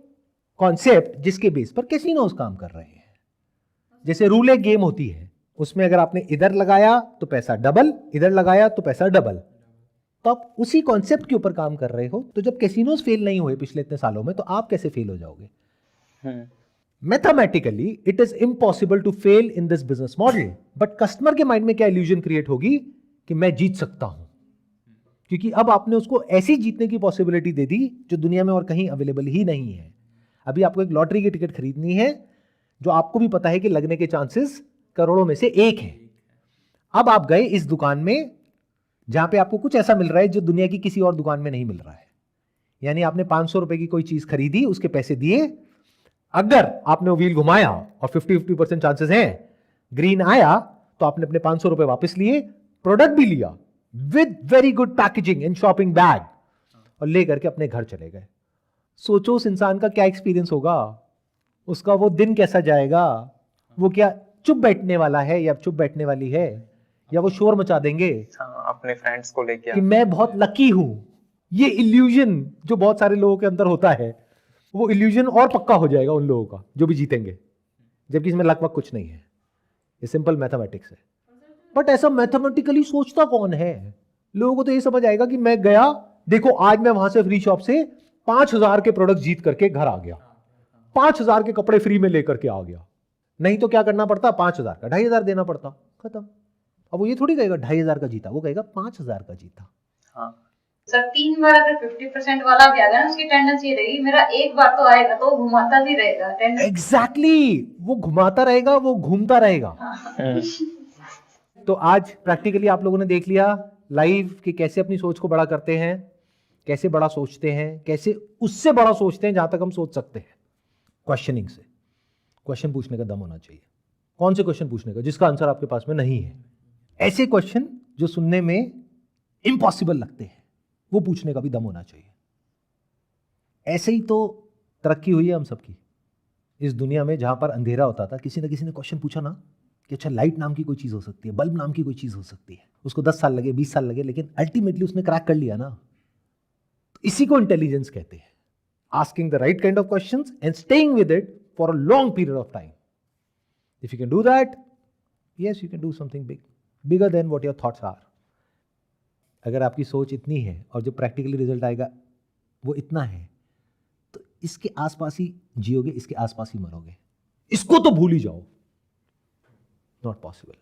concept जिसके बेस पर कैसीनोज काम कर रहे हैं. जैसे रूल एक गेम होती है, उसमें अगर आपने इधर लगाया तो पैसा डबल, इधर लगाया तो पैसा डबल, तो आप उसी कॉन्सेप्ट के ऊपर काम कर रहे हो. तो जब कैसीनोज फेल नहीं हुए पिछले इतने सालों में, तो आप कैसे फेल हो जाओगे? Mathematically it is impossible to fail in this business model. But customer के माइंड में क्या इल्यूजन क्रिएट होगी कि मैं जीत सकता हूं, क्योंकि अब आपने उसको ऐसी जीतने की पॉसिबिलिटी दे दी जो दुनिया में और कहीं अवेलेबल ही नहीं है. अभी आपको एक लॉटरी की टिकट खरीदनी है जो आपको भी पता है कि लगने के चांसेस करोड़ों में से एक है. अब आप गए इस दुकान में जहां पे आपको कुछ ऐसा मिल रहा है जो दुनिया की किसी और दुकान में नहीं मिल रहा है. यानी आपने 500 रुपए की कोई चीज खरीदी, उसके पैसे दिए, अगर आपने वो व्हील घुमाया और 50-50% चांसेस हैं ग्रीन आया, तो आपने अपने 500 रुपए वापस लिए, प्रोडक्ट भी लिया with very good packaging in shopping bag और ले करके अपने घर चले गए. सोचो उस इंसान का क्या एक्सपीरियंस होगा, उसका वो दिन कैसा जाएगा. वो क्या चुप बैठने वाला है या चुप बैठने वाली है, या वो शोर मचा देंगे अपने फ्रेंड्स को लेके कि मैं बहुत लकी हूं. ये इल्यूजन जो बहुत सारे लोगों के अंदर होता है, वो इल्यूजन और पक्का हो जाएगा उन लोगों का जो भी जीतेंगे, जबकि इसमें लक वक कुछ नहीं है. ये सिंपल मैथमेटिक्स है. बट ऐसा मैथमेटिकली सोचता कौन है? लोगों को तो ये समझ आएगा कि मैं गया, देखो आज मैं वहां से फ्री शॉप से 5,000 के प्रोडक्ट जीत करके घर आ गया, 5,000 के कपड़े फ्री में लेकर के आ गया. नहीं तो क्या करना पड़ता? 5,000 का 2,500 देना पड़ता, खत्म. अब वो ये थोड़ी कहेगा 2,500 का जीता, वो कहेगा 5,000 का जीता. सर 3 बार अगर 50% वाला भी आ गया ना, उसकी टेंडेंसी रहेगी मेरा एक बार तो आएगा, तो वो घुमाता भी रहेगा. एग्जैक्टली, वो घुमाता रहेगा, वो घूमता रहेगा. तो आज प्रैक्टिकली आप लोगों ने देख लिया लाइव कि कैसे अपनी सोच को बड़ा करते हैं, कैसे बड़ा सोचते हैं, कैसे उससे बड़ा सोचते हैं जहां तक हम सोच सकते हैं. क्वेश्चनिंग से. क्वेश्चन पूछने का दम होना चाहिए. कौन से क्वेश्चन पूछने का? जिसका आंसर आपके पास में नहीं है. ऐसे क्वेश्चन जो सुनने में इम्पॉसिबल लगते हैं, वो पूछने का भी दम होना चाहिए. ऐसे ही तो तरक्की हुई है हम सबकी इस दुनिया में. जहां पर अंधेरा होता था, किसी न किसी ने क्वेश्चन पूछा ना कि अच्छा लाइट नाम की कोई चीज हो सकती है, बल्ब नाम की कोई चीज हो सकती है. उसको 10 साल लगे, 20 साल लगे, लेकिन अल्टीमेटली उसने क्रैक कर लिया ना. तो इसी को इंटेलिजेंस कहते हैं. Asking the right kind of questions and staying with it for a long period of time. If you can do that, yes, you can do something big, bigger than what your thoughts are. अगर आपकी सोच इतनी है और जो practically result आएगा वो इतना है, तो इसके आसपास ही जियोगे, इसके आसपास ही मरोगे. इसको तो भूल ही जाओ. Not possible.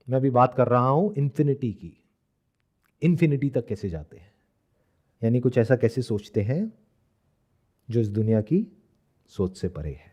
मैं अभी बात कर रहा हूं इन्फिनिटी की. इन्फिनिटी तक कैसे जाते हैं, यानी कुछ ऐसा कैसे सोचते हैं जो इस दुनिया की सोच से परे है.